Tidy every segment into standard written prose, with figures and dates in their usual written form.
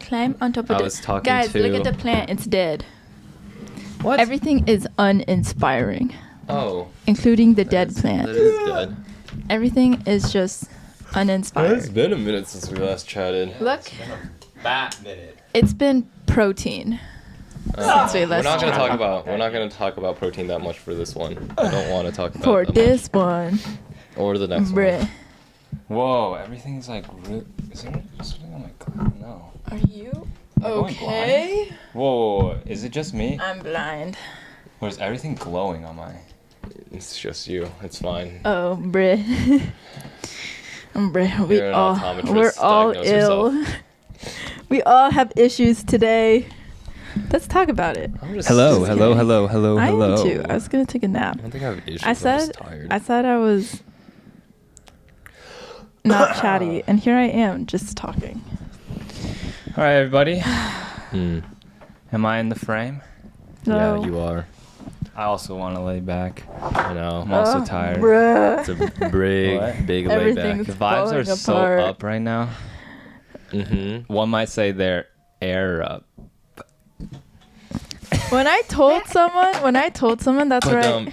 climb on top of I the... was talking Guys, to... look at the plant. It's dead. What? Everything is uninspiring, Oh. including the dead plant. That is dead. Everything is just uninspired. It's been a minute since we last chatted. Look, Bat minute. it's been protein. Since we We're last not gonna chatted. talk about. We're not gonna talk about protein that much for this one. I don't want to talk about For it that this one, much. Or the next bruh. one. Whoa, everything's like. Is there something on my glass? No. Are you going okay? Whoa, is it just me? I'm blind. Or is everything glowing on my. It's just you. It's fine. Oh, bruh. Bruh, You're an optometrist. we're all Diagnose ill. yourself. We all have issues today. Let's talk about it. I'm just Hello, Just hello, kidding. hello, hello, I hello. am too. I was gonna take a nap. I don't think I have issues. I I'm said just tired. I said I was not chatty, and here I am just talking. All right, everybody. Hmm. Am I in the frame? No. Yeah, you are. I also want to lay back. I know. I'm also tired. Bruh. It's a big, What? big Everything's layback. The vibes are falling so apart. up right now. Mm-hmm. One might say they're air up. When I told someone that's where Okay.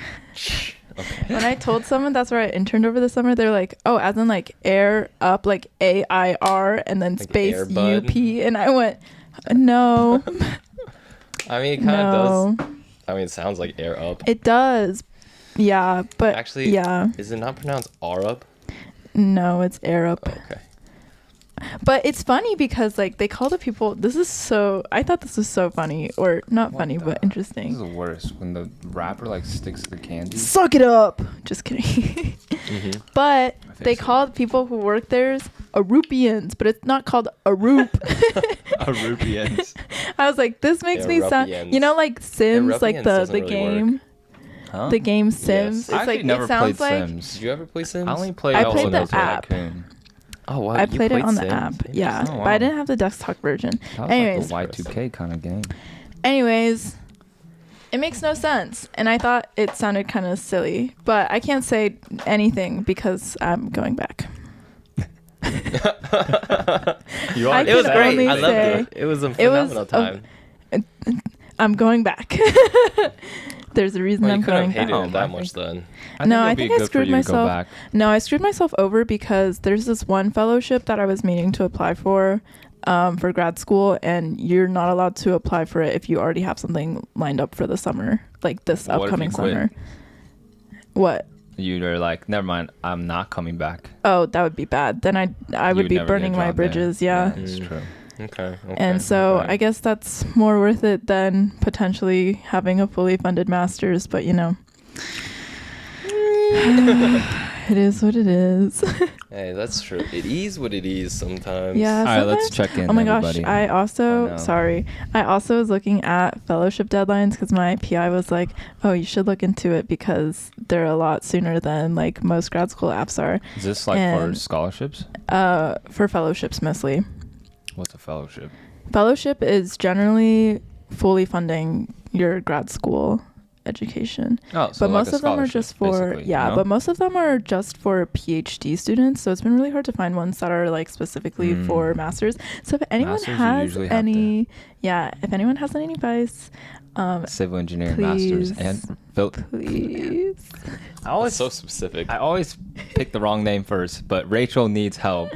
when I told someone that's where I interned over the summer, they're like, "Oh, as in like air up, like AIR, and then Like space Air Bud? UP," and I went, "No, I mean, it kind of no, does. I mean, it sounds like air up. it does, yeah, but Actually, yeah, Is it not pronounced R up? no, it's air up." Okay. But it's funny because like they call the people. I thought this was so funny, or not What funny, the- but This is interesting. the worst when the wrapper like sticks to the candy. Suck it up. Just kidding. Mm-hmm. But My they face. called people who work there's Arupians, but it's not called Arup. Arupians. I was like, this makes me sound, Erupians. like Sims, like Erupians the doesn't really game, Huh? the game Sims. Yes. It's I actually like never it sounds played like Sims. Did you ever play Sims? I only played. I Also played the Knows a app. Raccoon. Oh, wow. I you played it on the Sims? app, yeah, Oh, but I wow. didn't have the desktop version. That was Anyways. like the Y2K kind of game. Anyways, it makes no sense, and I thought it sounded kind of silly, but I can't say anything because I'm going back. You I It was can great. only I loved say it. It was a it was phenomenal time. I'm going back. There's a reason Well, I'm you couldn't going have hated back. it that much then. No, it'll I be think I good for screwed you to go myself. back. No, I screwed myself over because there's this one fellowship that I was meaning to apply for grad school, and you're not allowed to apply for it if you already have something lined up for the summer, like this What if you upcoming quit? summer. What? You're like, never mind. I'm not coming back. Oh, that would be bad. Then I You would be never get a burning my job there. bridges. Yeah. That's Mm. true. Okay. And so okay. I guess that's more worth it than potentially having a fully funded master's. But it is what it is. Hey, that's true. It is what it is sometimes. Yeah. All right, let's sometimes- check in. Oh my everybody. gosh, I also Oh, no. I also was looking at fellowship deadlines because my PI was like, "Oh, you should look into it because they're a lot sooner than like most grad school apps are." Is this like for and- scholarships? For fellowships mostly. What's a fellowship? Fellowship is generally fully funding your grad school education. Oh, so But like most a of them are scholarship, just for basically, you know? but most of them are just for PhD students, so it's been really hard to find ones that are like specifically for masters. So if anyone Masters, you has usually have any if anyone has any advice, civil engineering please. masters and built. please. I always So specific. I always pick the wrong name first, but Rachel needs help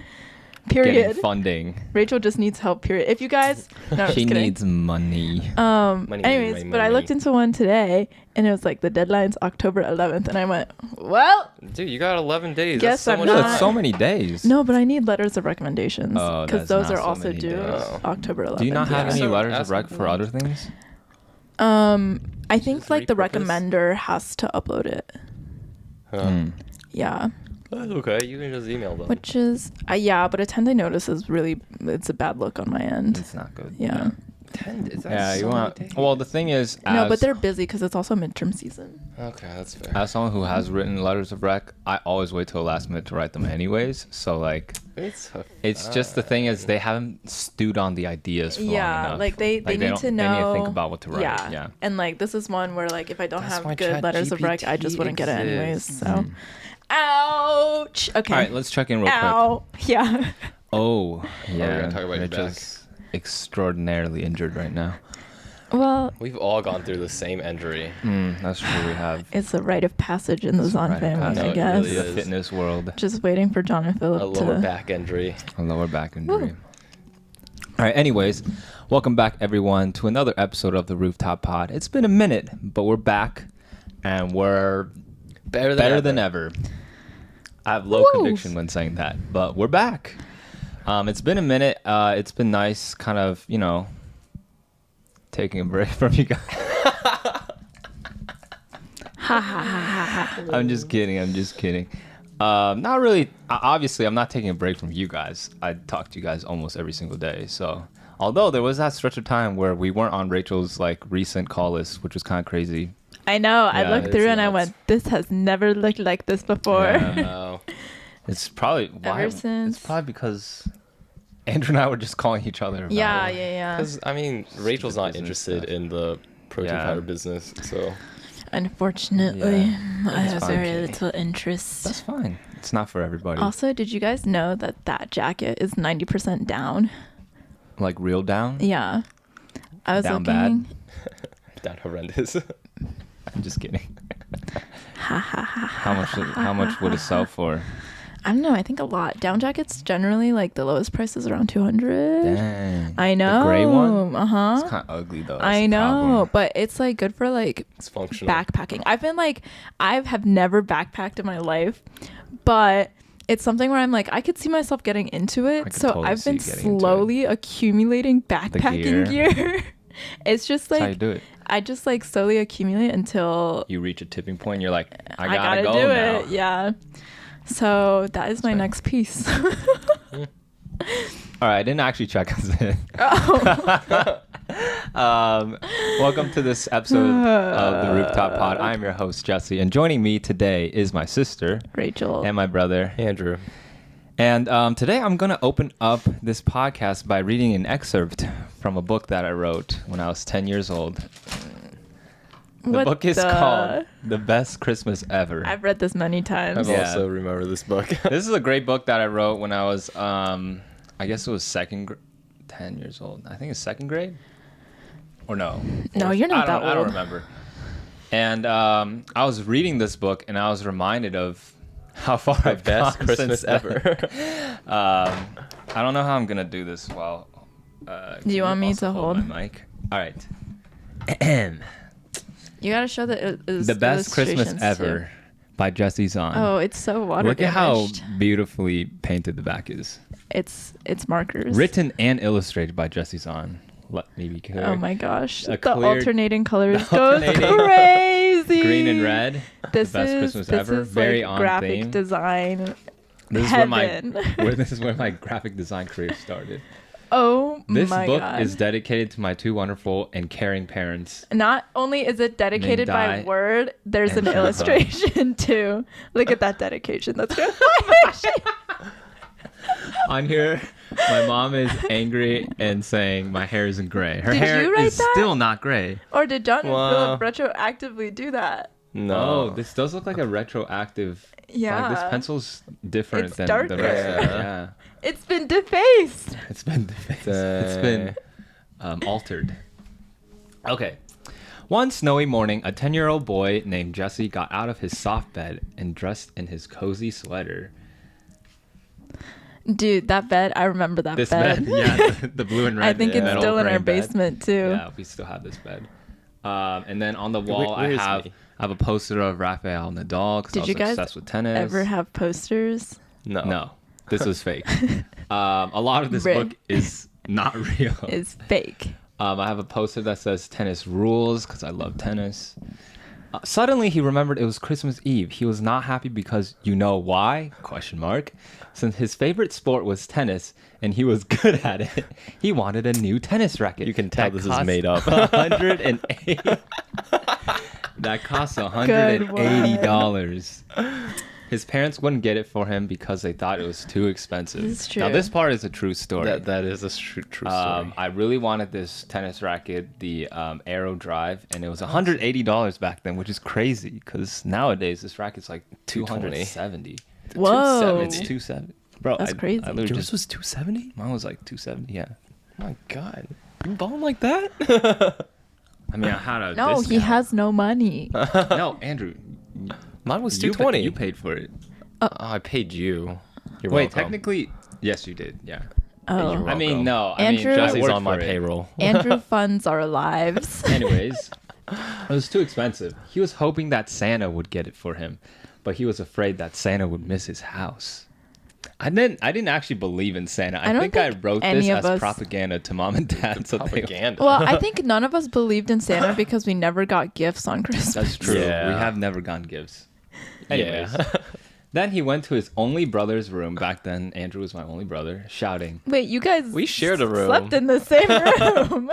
getting Period. funding. Rachel just needs help, period. If you guys no, I'm She just kidding. needs money. Money, Anyways, money, but I money. looked into one today and it was like the deadline's October 11th and I went, "Well, Dude, you got 11 days. Guess That's so I'm much not- That's so many days. no, but I need letters of recommendations Oh, because that's those not are so also many due days. October 11th. Do you not have yeah. any So letters ask of rec them for for other that. things? I think Just like the repurpose? recommender has to upload it. Yeah. That's okay. You can just email them. Which is but a 10-day notice is really it's a bad look on my end. It's not good. Yeah. 10 days. That's Yeah, so you many want. days. Well, the thing is, No, but as- they're busy because it's also midterm season. Okay, that's fair. As someone who has written letters of rec, I always wait till last minute to write them anyways. So like, it's just the thing is they haven't stewed on the ideas for long enough. like they need don't- to know. They need to think about what to write. Yeah. And like this is one where like if I don't That's why have good letters of rec, I just ChatGPT wouldn't get it anyways. exists. So, ouch. Okay. All right, let's check in real quick. Ow. Yeah. Oh, Are we yeah. gonna talk about your back? Rachel's- extraordinarily injured right now. Well, We've all gone through the same injury. That's true. We have. it's a rite of passage in the It's a Zahn rite of family, passage. I No, it guess. really The is. fitness world. Just waiting for John and A Philip lower to. back injury. A lower back injury. All right. Anyways, welcome back, everyone, to another episode of the Rooftop Pod. It's been a minute, but we're back, and we're better than ever. I have low Woo. conviction when saying that, but we're back. It's been a minute. It's been nice, kind of, taking a break from you guys. I'm just kidding. Not really. Obviously, I'm not taking a break from you guys. I talk to you guys almost every single day. So, although there was that stretch of time where we weren't on Rachel's recent call list, which was kind of crazy. I know. I Yeah, looked it's through and I nuts. went, this has never looked like this before. Yeah. No. It's probably why. Ever since. It's probably because Andrew and I were just calling each other. About Yeah. Because, Rachel's not business interested stuff. in the protein Yeah. powder business, so... Unfortunately, Yeah. I It's have fine, very Katie. little interest. That's fine. It's not for everybody. Also, did you guys know that jacket is 90% down? Like real down. Yeah. I was Down looking. bad? That horrendous. I'm just kidding. How much would it sell for? I don't know. I think a lot. Down jackets generally, the lowest price is around 200. Dang. I know. The gray one? Uh-huh. It's kind of ugly though. That's I the know, problem. but it's good for It's functional. backpacking. I have never backpacked in my life, but it's something where I'm I could see myself getting into I it. could So totally I've see been you getting into it. slowly accumulating backpacking gear. It's just That's how you do it. I just slowly accumulate until You reach a tipping point. You're like, I gotta gotta, do go now. it. Yeah. So that is my next piece. All right, I didn't actually check us in. Oh. Welcome to this episode of the Rooftop Pod. I'm your host Jesse, and joining me today is my sister Rachel. and my brother Andrew. And today I'm going to open up this podcast by reading an excerpt from a book that I wrote when I was 10 years old. The What book is called The Best Christmas Ever. I've read this many I times. Yeah. also remember this book. This is a great book that I wrote when I was, I guess it was 10 years old. I think it's second grade. Or no. No, fourth. you're not that I don't old. remember. And I was reading this book and I was reminded of how far The I've best gone Christmas since then. ever. I don't know how I'm gonna do this while. Do you want me also to hold? my mic? All right. You gotta show The Best Christmas illustrations, Ever too. by Jesse Zahn. Oh, it's so water Look at how damaged. beautifully painted the back is. It's markers. Written and illustrated by Jesse Zahn. Let me be clear. Oh my gosh. A The clear- alternating colors the go alternating- crazy. Green and red. This the best is Christmas this ever. is Very on graphic theme. design. This is Heaven. this is where my graphic design career started. Oh This my book god. is dedicated to my two wonderful and caring parents. Not only is it dedicated by Dai word, there's and an Shilpa. illustration too. Look at that dedication. That's good. On here, my mom is angry and saying my hair isn't gray. Her Did hair you write is that? still not gray. Or did John and Wow. Philip retroactively do that? No. Oh, this does look like a retroactive. Yeah. Like this pencil's different It's than darker. the rest of it. Yeah. Yeah. It's been defaced. It's been defaced. It's been altered. Okay. One snowy morning, a 10-year-old boy named Jesse got out of his soft bed and dressed in his cozy sweater. Dude, that bed, I remember that This bed. bed, yeah, the blue and red. I think it's metal still in our frame bed. basement too. Yeah, we still have this bed. And then on the wall, Where I is have me? a poster of Rafael Nadal because I Did was you guys obsessed with tennis. Ever have posters? No. No, this was fake. A lot of this Rig. book is not real. Is fake. I have a poster that says tennis rules because I love tennis. Suddenly he remembered it was Christmas Eve. He was not happy because you know why? Question mark. Since his favorite sport was tennis and he was good at it, he wanted a new tennis racket. You can tell that this is cost made up. 108. That costs $180. His parents wouldn't get it for him because they thought it was too expensive. This is Now true. this part is a true story. That is a true story. I really wanted this tennis racket, the Aero Drive, and it was $180 back then, which is crazy because nowadays this racket's like $270. Whoa. It's $270. Bro, That's crazy. I literally Yours just was 270? mine was like $270. Yeah. my God. You balling like that? I mean, I had a No, he discount. has no money. No, Andrew. Mine was You $220. You paid for it. Oh, I paid you. You're Wait, welcome. technically, yes, you did. Yeah. Oh, You're I mean, welcome. no. I Andrew- mean, I Jesse's worked on my for it. payroll. Andrew funds our lives. Anyways, it was too expensive. He was hoping that Santa would get it for him, but he was afraid that Santa would miss his house. I didn't actually believe in Santa. I don't think I think wrote any this of as us- propaganda to mom and dad. So they, Propaganda. Well, I think none of us believed in Santa because we never got gifts on Christmas. that's true. Yeah. We have never gotten gifts. Anyways, Yeah. then he went to his only brother's room. Back then, Andrew was my only brother, shouting, Wait, you guys We shared a room. slept in the same room.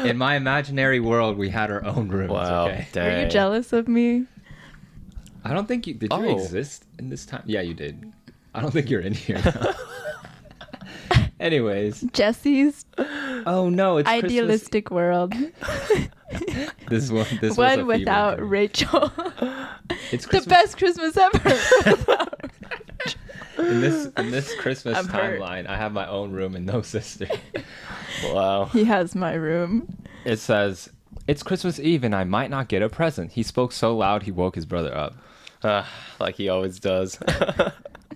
"In my imaginary world, we had our own rooms." Wow. Okay. Were you Dang. jealous of me? I don't think you did. You Oh. exist in this time? Yeah, you did. I don't think you're in here. Now. Anyways, Jesse's oh no, it's idealistic world. Christmas. This one was a One fever without dream. Rachel. It's The Christmas. best Christmas ever. in this Christmas I'm hurt. timeline. I have my own room and no sister. Wow. He has my room. It says, "It's Christmas Eve and I might not get a present." He spoke so loud he woke his brother up. Like he always does.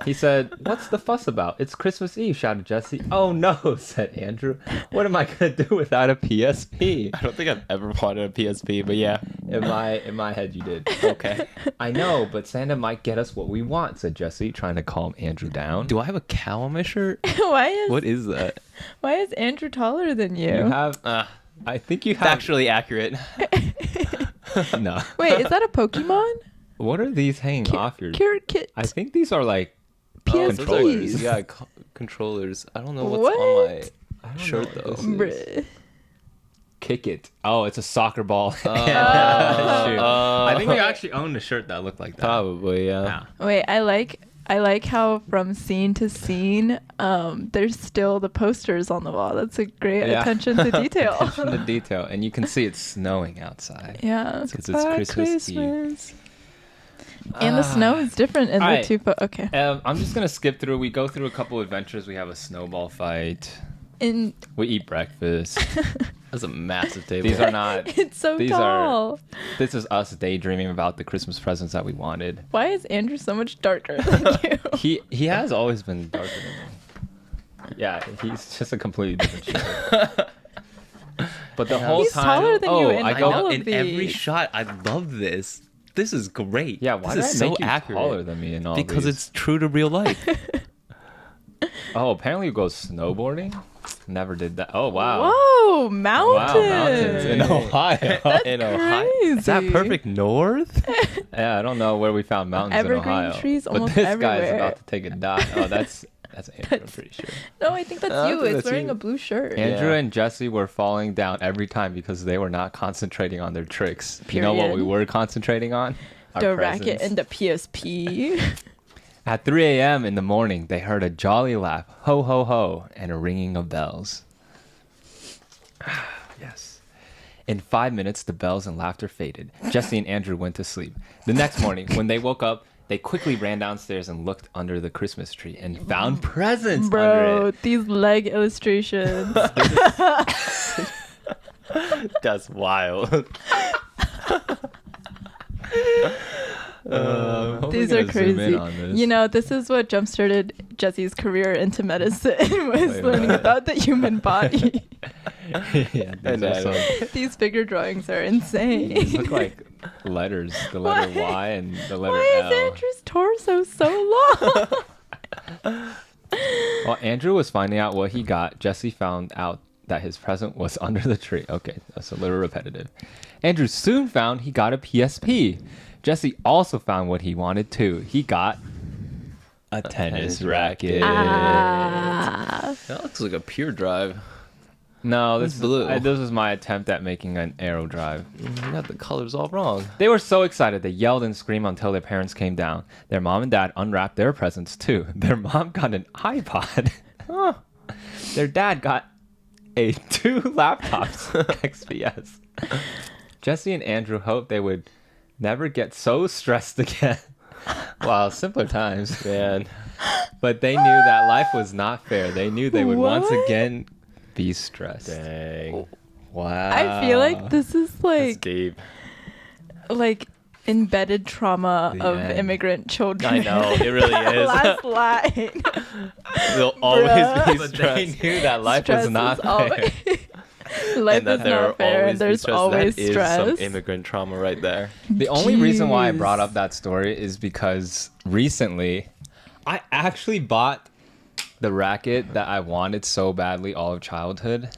He said, "What's the fuss about? It's Christmas Eve," shouted Jesse. "Oh no," said Andrew. "What am I gonna do without a PSP?" I don't think I've ever wanted a PSP, but yeah. In my head, you did. Okay. I know, but Santa might get us what we want," said Jesse, trying to calm Andrew down. Do I have a cow on my shirt? Why What is that? is Andrew taller than you? You have? I think you It's have. actually accurate. No. Wait, is that a Pokemon? What are these hanging off your? Cure Kit. I think these are like PSPs. controllers. Yeah, controllers. I don't know what's What? on my I don't shirt know though. what this is. Bruh. Kick it. Oh, it's a soccer ball. Shoot. Oh. I think we actually owned a shirt that looked like that. Probably, yeah. Yeah. Wait, I like how from scene to scene, there's still the posters on the wall. That's a great Yeah. attention to detail. Attention to detail, and you can see it's snowing outside. Yeah. Because it's Christmas Eve. And the snow is different in Alright. the two. Okay. I'm just gonna skip through. We go through a couple adventures. We have a snowball fight. In We eat breakfast. That's a massive table. These are not. it's so These tall. This is us daydreaming about the Christmas presents that we wanted. Why is Andrew so much darker than you? He has always been darker than me. Yeah, he's just a completely different shade. But the whole He's time, taller than you in I go. all of in every these. shot. I love this. This is great. Yeah, why this did is I so make you accurate. taller than me in all Because these? it's true to real life. Oh, apparently you go snowboarding. Never did that. Oh wow. Whoa, mountains. Wow, mountains in Ohio. In Ohio. Crazy. Is that perfect north? Yeah, I don't know where we found mountains Evergreen in Ohio. trees but almost this guy's everywhere. about to take a dive. Oh, that's Andrew, I'm pretty sure. No, I think that's I you. think It's that's wearing you. a blue shirt. Andrew Yeah. and Jesse were falling down every time because they were not concentrating on their tricks. You know what Period. we were concentrating on? Our The racket presents. and the PSP. At 3 a.m. in the morning, they heard a jolly laugh, ho ho ho, and a ringing of bells. Yes. In 5 minutes, the bells and laughter faded. Jesse and Andrew went to sleep. The next morning, when they woke up, they quickly ran downstairs and looked under the Christmas tree and found presents under Bro, it. these leg illustrations. That's wild. These are crazy. You know, this is what jump started Jesse's career into medicine was Wait, learning what? about the human body. Yeah, these, And are some, These figure drawings are these insane. look like letters. The letter Why? Y and the letter Why L. is Andrew's torso so long? While Andrew was finding out what he got, Jesse found out that his present was under the tree. Okay, that's a little repetitive. Andrew soon found he got a PSP. Jesse also found what he wanted too. He got a tennis racket. Ah. That looks like a pure drive. No, this It's blue. This was my attempt at making an arrow drive. You got the colors all wrong. They were so excited they yelled and screamed until their parents came down. Their mom and dad unwrapped their presents too. Their mom got an iPod. Their dad got two laptops, XPS. Jesse and Andrew hoped they would never get so stressed again. Wow, simpler times, man. But they knew that life was not fair. They knew they would once What? again be stressed. Dang. Wow. I feel like this is That's like deep. embedded trauma The of end. immigrant children. I know, it really is. Last line. They'll always Bruh. be But they stressed. knew that life Stress was is not al- fair. Life And that is there not will fair, always and be there's stress. always That is stress. some immigrant trauma right there. The only reason why I Jeez. brought up that story is because recently I actually bought the racket that I wanted so badly all of childhood.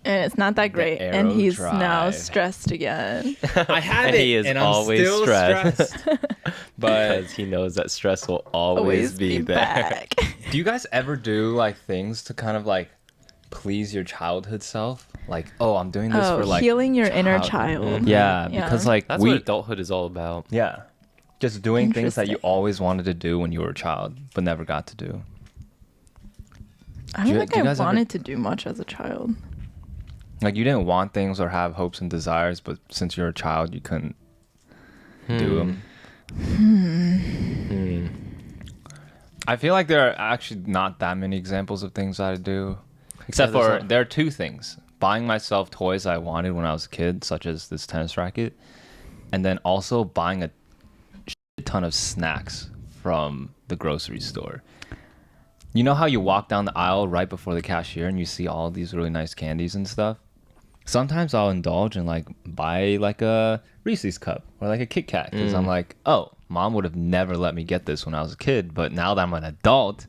And it's not that great, and Aero he's now Drive. stressed again. I had And it, he is and I'm always still stressed. But Because he knows that stress will always be there. back. do you guys ever do like things to kind of like please your childhood self? Like, oh, I'm doing this for like healing your inner child- child. Yeah, Yeah. because like That's what adulthood is all about. yeah, just doing things that you Interesting. always wanted to do when you were a child but never got to do. I Do don't you- think do you I guys ever- wanted to do much as a child. Like you didn't want things or have hopes and desires, but since you're a child, you couldn't do them. I feel like there are actually not that many examples of things I do, except Yeah, there's for not. there are two things: buying myself toys I wanted when I was a kid, such as this tennis racket, and then also buying a shit ton of snacks from the grocery store. You know how you walk down the aisle right before the cashier and you see all these really nice candies and stuff? Sometimes I'll indulge and like buy like a Reese's cup or like a Kit Kat because I'm like, oh, mom would have never let me get this when I was a kid, but now that I'm an adult,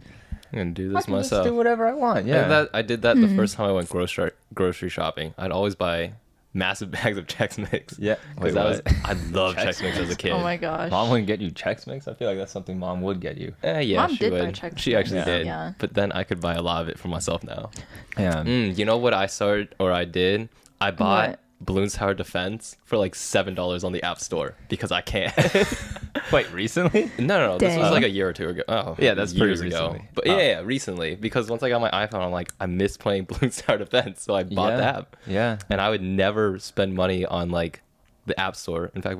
I'm going to do I this can just myself. do whatever I want. Yeah. Yeah. I did that the first time I went grocery shopping. I'd always buy massive bags of Chex Mix. Yeah. Because I loved Chex Mix as a kid. Oh my gosh. Mom wouldn't get you Chex Mix. I feel like that's something mom would get you. Yeah, Mom she did buy would. Chex She Mix. actually Yeah. did. Yeah. But then I could buy a lot of it for myself now. Yeah. You know what I started or I did? I bought What? Balloons Tower Defense for like $7 on the App Store because I can't. Wait, recently? No. This was Dang. like a year or two ago. Oh, Yeah, that's pretty years ago. recently. But Oh. yeah, recently. Because once I got my iPhone, I'm like, I miss playing Balloons Tower Defense. So I bought Yeah. the app. Yeah. And I would never spend money on like the App Store. In fact,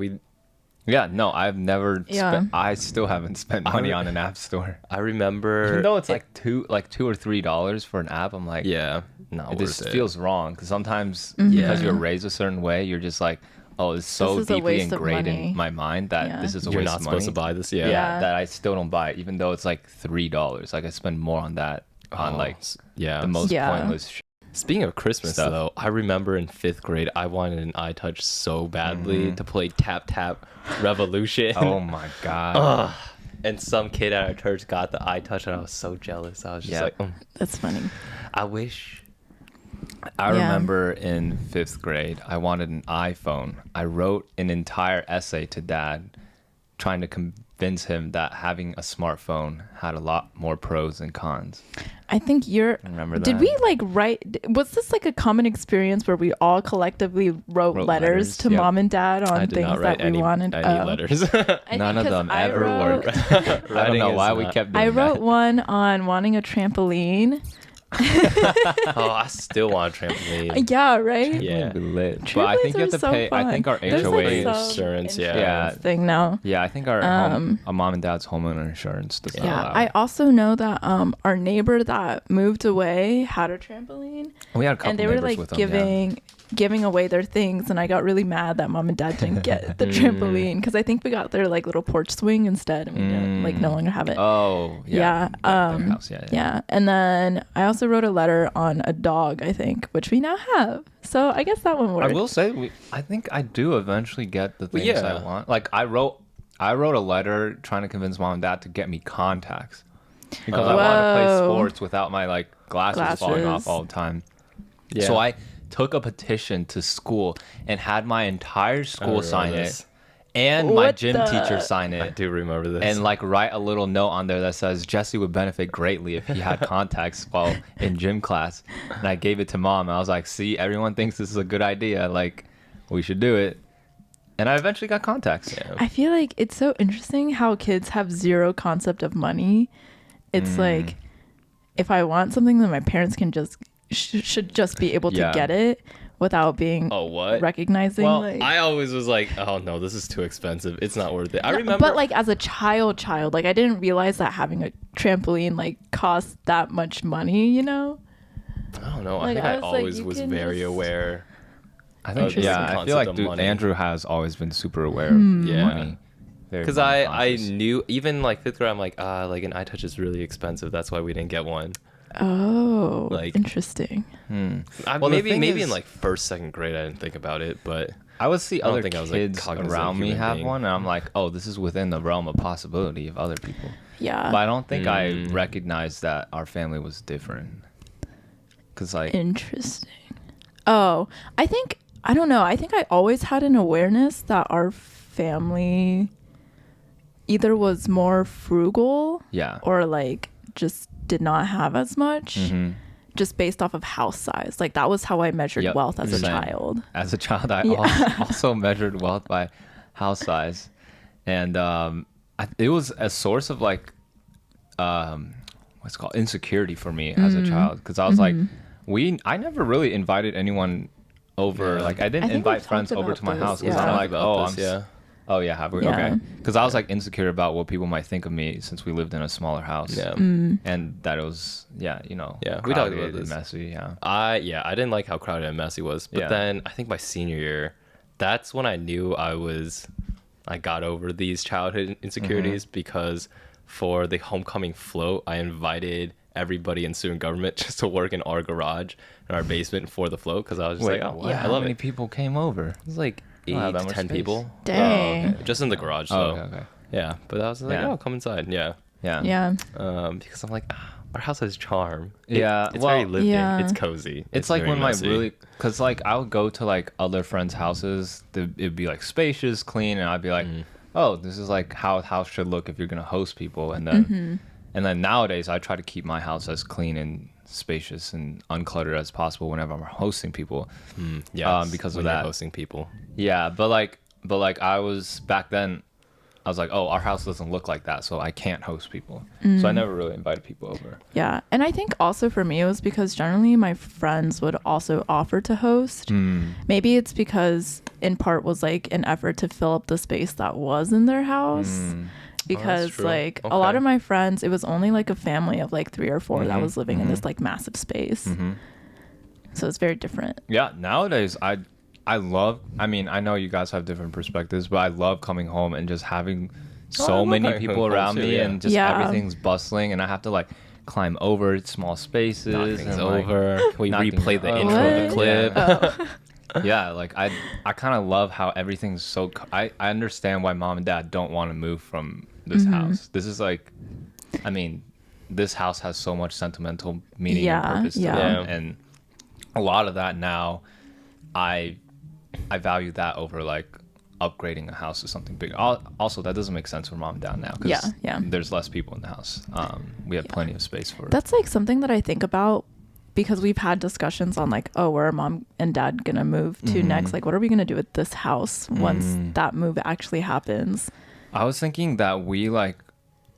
Yeah, no, I've never Yeah. spent, I still haven't spent money on an app store. I remember. Even though it's like $2 or $3 for an app, I'm like, Yeah. Not it worth just it. feels wrong because sometimes Mm-hmm. because you're raised a certain way, you're just like, oh, it's so This is a deeply waste of ingrained money. in my mind that Yeah. this is a You're waste not of supposed money. to buy this. Yeah. Yeah. That I still don't buy it, even though it's like $3. Like I spend more on that on Oh, like yeah. the most Yeah. pointless. Speaking of Christmas, Stuff. though, I remember in 5th grade, I wanted an iTouch so badly to play Tap Tap Revolution. Oh my god. Ugh. And some kid at our church got the iTouch, and I was so jealous. I was just Yeah. like, That's funny. I wish. I Yeah. remember in 5th grade, I wanted an iPhone. I wrote an entire essay to dad trying to convince him that having a smartphone had a lot more pros than cons. I think you're. Remember Did that? we like write? Was this like a common experience where we all collectively wrote Wrote letters letters, to yep. mom and dad I on did things not write that we any, wanted? any Oh. letters. I None think of 'cause them I ever wrote- worked. I don't Writing know is why we not- kept doing I wrote that. one on wanting a trampoline. Oh, I still want a trampoline. Yeah, right. Yeah. Be lit. But I think you have to Trampolines are so pay. I think our fun. There's, HOA. like, some insurance, yeah. Yeah. thing now. Yeah, I think our mom and dad's homeowner insurance does not Yeah, allow. I also know that our neighbor that moved away had a trampoline, we had a couple and they were neighbors like with them, yeah. giving away their things, and I got really mad that mom and dad didn't get the trampoline because I think we got their like little porch swing instead, and we didn't like no longer have it. Oh, yeah. Yeah, Their house, yeah. Yeah, and then I also wrote a letter on a dog, I think, which we now have. So I guess that one I worked. will say, I think I do eventually get the things yeah. I want. Like I wrote a letter trying to convince mom and dad to get me contacts because I wanted to play Whoa. sports without my like glasses falling off Glasses. all the time. Yeah. So I took a petition to school and had my entire school remember sign this. it and my What gym the- teacher sign I it. do remember this. And like write a little note on there that says Jesse would benefit greatly if he had contacts while in gym class. And I gave it to mom. I was like, see, everyone thinks this is a good idea. Like, we should do it. And I eventually got contacts. Yeah. I feel like it's so interesting how kids have zero concept of money. It's like if I want something, then my parents can just should just be able to Yeah. get it without being Oh, what? recognizing. Well, like, I always was like, oh no, this is too expensive. It's not worth it. I remember. but like as a child, like I didn't realize that having a trampoline like cost that much money. You know? I don't know. Like, I think I I was like, always you was can very just- aware. I think Interesting. yeah, I Concept feel like of dude, money. Andrew has always been super aware Hmm. of Yeah. money. Because I knew, even like fifth grade, I'm like, like an iTouch is really expensive. That's why we didn't get one. Oh, Like- interesting. Well, the maybe thing in is- like first, second grade, I didn't think about it, but I would see I don't other think I was, like, kids cognizant around me human have being. one, and I'm like, oh, this is within the realm of possibility of other people. Yeah. But I don't think I Mm. recognized that our family was different. Cause like, Interesting. Oh, I don't know. I think I always had an awareness that our family either was more frugal yeah, or like just did not have as much hmm just based off of house size. Like that was how I measured Yep, wealth as a same. child. as a child, I Yeah. also measured wealth by house size, and it was a source of like, what's it called, insecurity for me as a child, because I was like, I never really invited anyone over. Yeah. Like I didn't I think invite we've friends talked over about to my this, house because yeah. I'm Talked like, about oh, this, yeah. Oh yeah, have we? Yeah. Okay. Because I was like insecure about what people might think of me since we lived in a smaller house. Yeah. And that it was, yeah, you know, Yeah, we talked about crowded and this. messy. Yeah. I didn't like how crowded and messy it was. But Yeah. then I think my senior year, that's when I knew I got over these childhood insecurities because for the homecoming float, I invited everybody in student government just to work in our garage in our basement for the float because I was just like, oh, Yeah. I How love many it. people came over? It was like I don't have 8 that to much 10 space. people. Dang. okay. Just in the garage. So Oh, okay. yeah. But I was like, Yeah. oh, come inside. Yeah. Yeah. Yeah. Because I'm like, our house has charm. Yeah, It's well- very lived Yeah. in. It's cozy. It's like very when messy. my really, cause like I would go to like other friends' houses, it'd be like spacious, clean, and I'd be like, oh, this is like how a house should look if you're gonna host people, and then nowadays I try to keep my house as clean and spacious and uncluttered as possible whenever I'm hosting people. Yes, because of when you're that. hosting people. Yeah, but like I was back then, I was like, oh, our house doesn't look like that, so I can't host people. So I never really invited people over. Yeah. And I think also for me, it was because generally my friends would also offer to host. Maybe it's because in part was like an effort to fill up the space that was in their house. Because true. like a lot Okay. of my friends, it was only like a family of like 3 or 4 that was living in this like massive space. So it's very different. Yeah, nowadays I love. I mean, I know you guys have different perspectives, but I love coming home and just having I so love many coming people home around too, me, yeah. and just Yeah. everything's bustling, and I have to like climb over small spaces. Knock things and, like, over. Can we knock things replay the over. intro of the What? clip? Oh. Yeah, like I kind of love how everything's so. I understand why mom and dad don't want to move from this house. This is like, I mean, this house has so much sentimental meaning Yeah, and purpose to yeah. them, and a lot of that now, I value that over like upgrading a house to something bigger. Also, that doesn't make sense for mom and dad now because Yeah. there's less people in the house. We have plenty of space for it. That's like something that I think about because we've had discussions on like, oh, where are mom and dad gonna move to next? Like, what are we gonna do with this house once that move actually happens? I was thinking that we like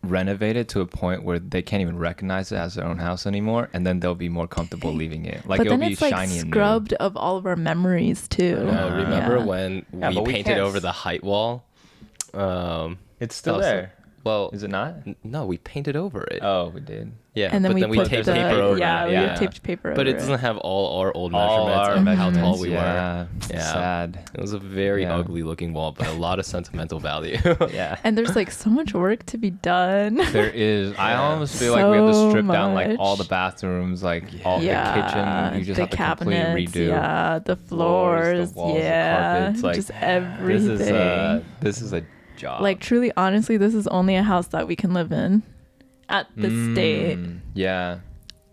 renovate it to a point where they can't even recognize it as their own house anymore, and then they'll be more comfortable leaving it. Like But it'll then be it's like shiny and scrubbed of all of our memories too. Remember Yeah. when Yeah, we but we painted can't over s- the height wall? new. It's still that was there. Well, Is it not? no, we painted over it. Oh, we did. Yeah, And then but we put taped the paper over yeah, it. we yeah. taped paper over But it doesn't have all our old All measurements our of how measurements, tall we were. yeah. Yeah. Sad. It was a very Yeah. ugly looking wall, but a lot of sentimental value. Yeah. And there's like so much work to be done. There is. I Yeah. almost feel like we have to So strip down like all the much. bathrooms, like all yeah, the kitchen. You just the have to cabinets, completely redo. yeah, the Floors, floors, the walls, the yeah, carpets, like, just everything. This is a job. Like truly, honestly, this is only a house that we can live in at this state. Yeah.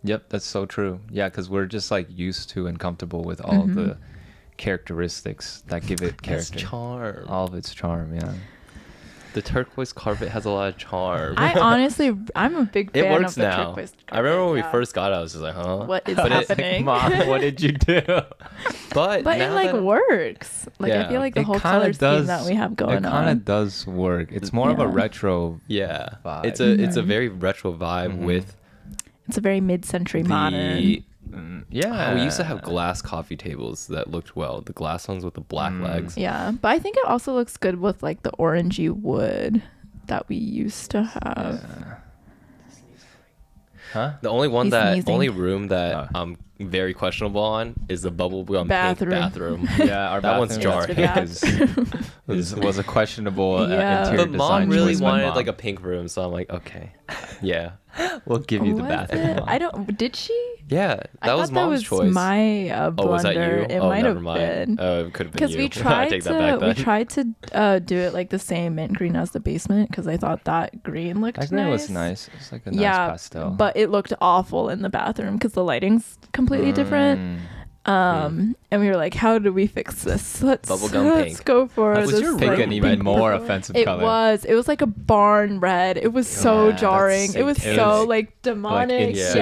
Yep, that's so true. Yeah, because we're just like used to and comfortable with all the characteristics that give it It's character. charm. All of its charm, yeah. The turquoise carpet has a lot of charm. I honestly, I'm a big fan it works of the now. turquoise I remember carpet, when yeah. we first got it, I was just like, huh? What is But it- happening? Mom, what did you do? But But it now like that- works. Like I Yeah. feel like the It whole kinda color scheme that we have going It kind on. of does work. It's more of a Yeah. retro. Yeah, Vibe. it's a very retro vibe with It's a very mid-century the. modern. Yeah. We used to have glass coffee tables that looked well. The glass ones with the black legs. Yeah, but I think it also looks good with like the orangey wood that we used to have. Huh? The only one He's that sneezing. only room that Oh. I'm very questionable on is the bubblegum Bathroom. pink bathroom. Yeah, our That one's bathroom jarring. was a questionable Yeah. interior But design mom really choice by wanted mom. like a pink room, so I'm like, okay, yeah, We'll give you the Was bathroom. it? Mom. I don't. Did she? yeah. I That was thought mom's that choice. was my Oh, was that blunder. you? It Oh, might never have mind. been. It could have been Because you. we I tried take that back to then. do it like the same mint green as the basement because I thought that green looked That green nice. was nice. It's like a nice Yeah, pastel. but it looked awful in the bathroom because the lighting's completely different. Mm. And we were like, how do we fix this? Let's Bubblegum pink. go for Was this. your like, pink an even pink more purple. offensive It color? was. It was like a barn red. It was so Yeah, jarring. that's It was satanic. so It was, like demonic. insidious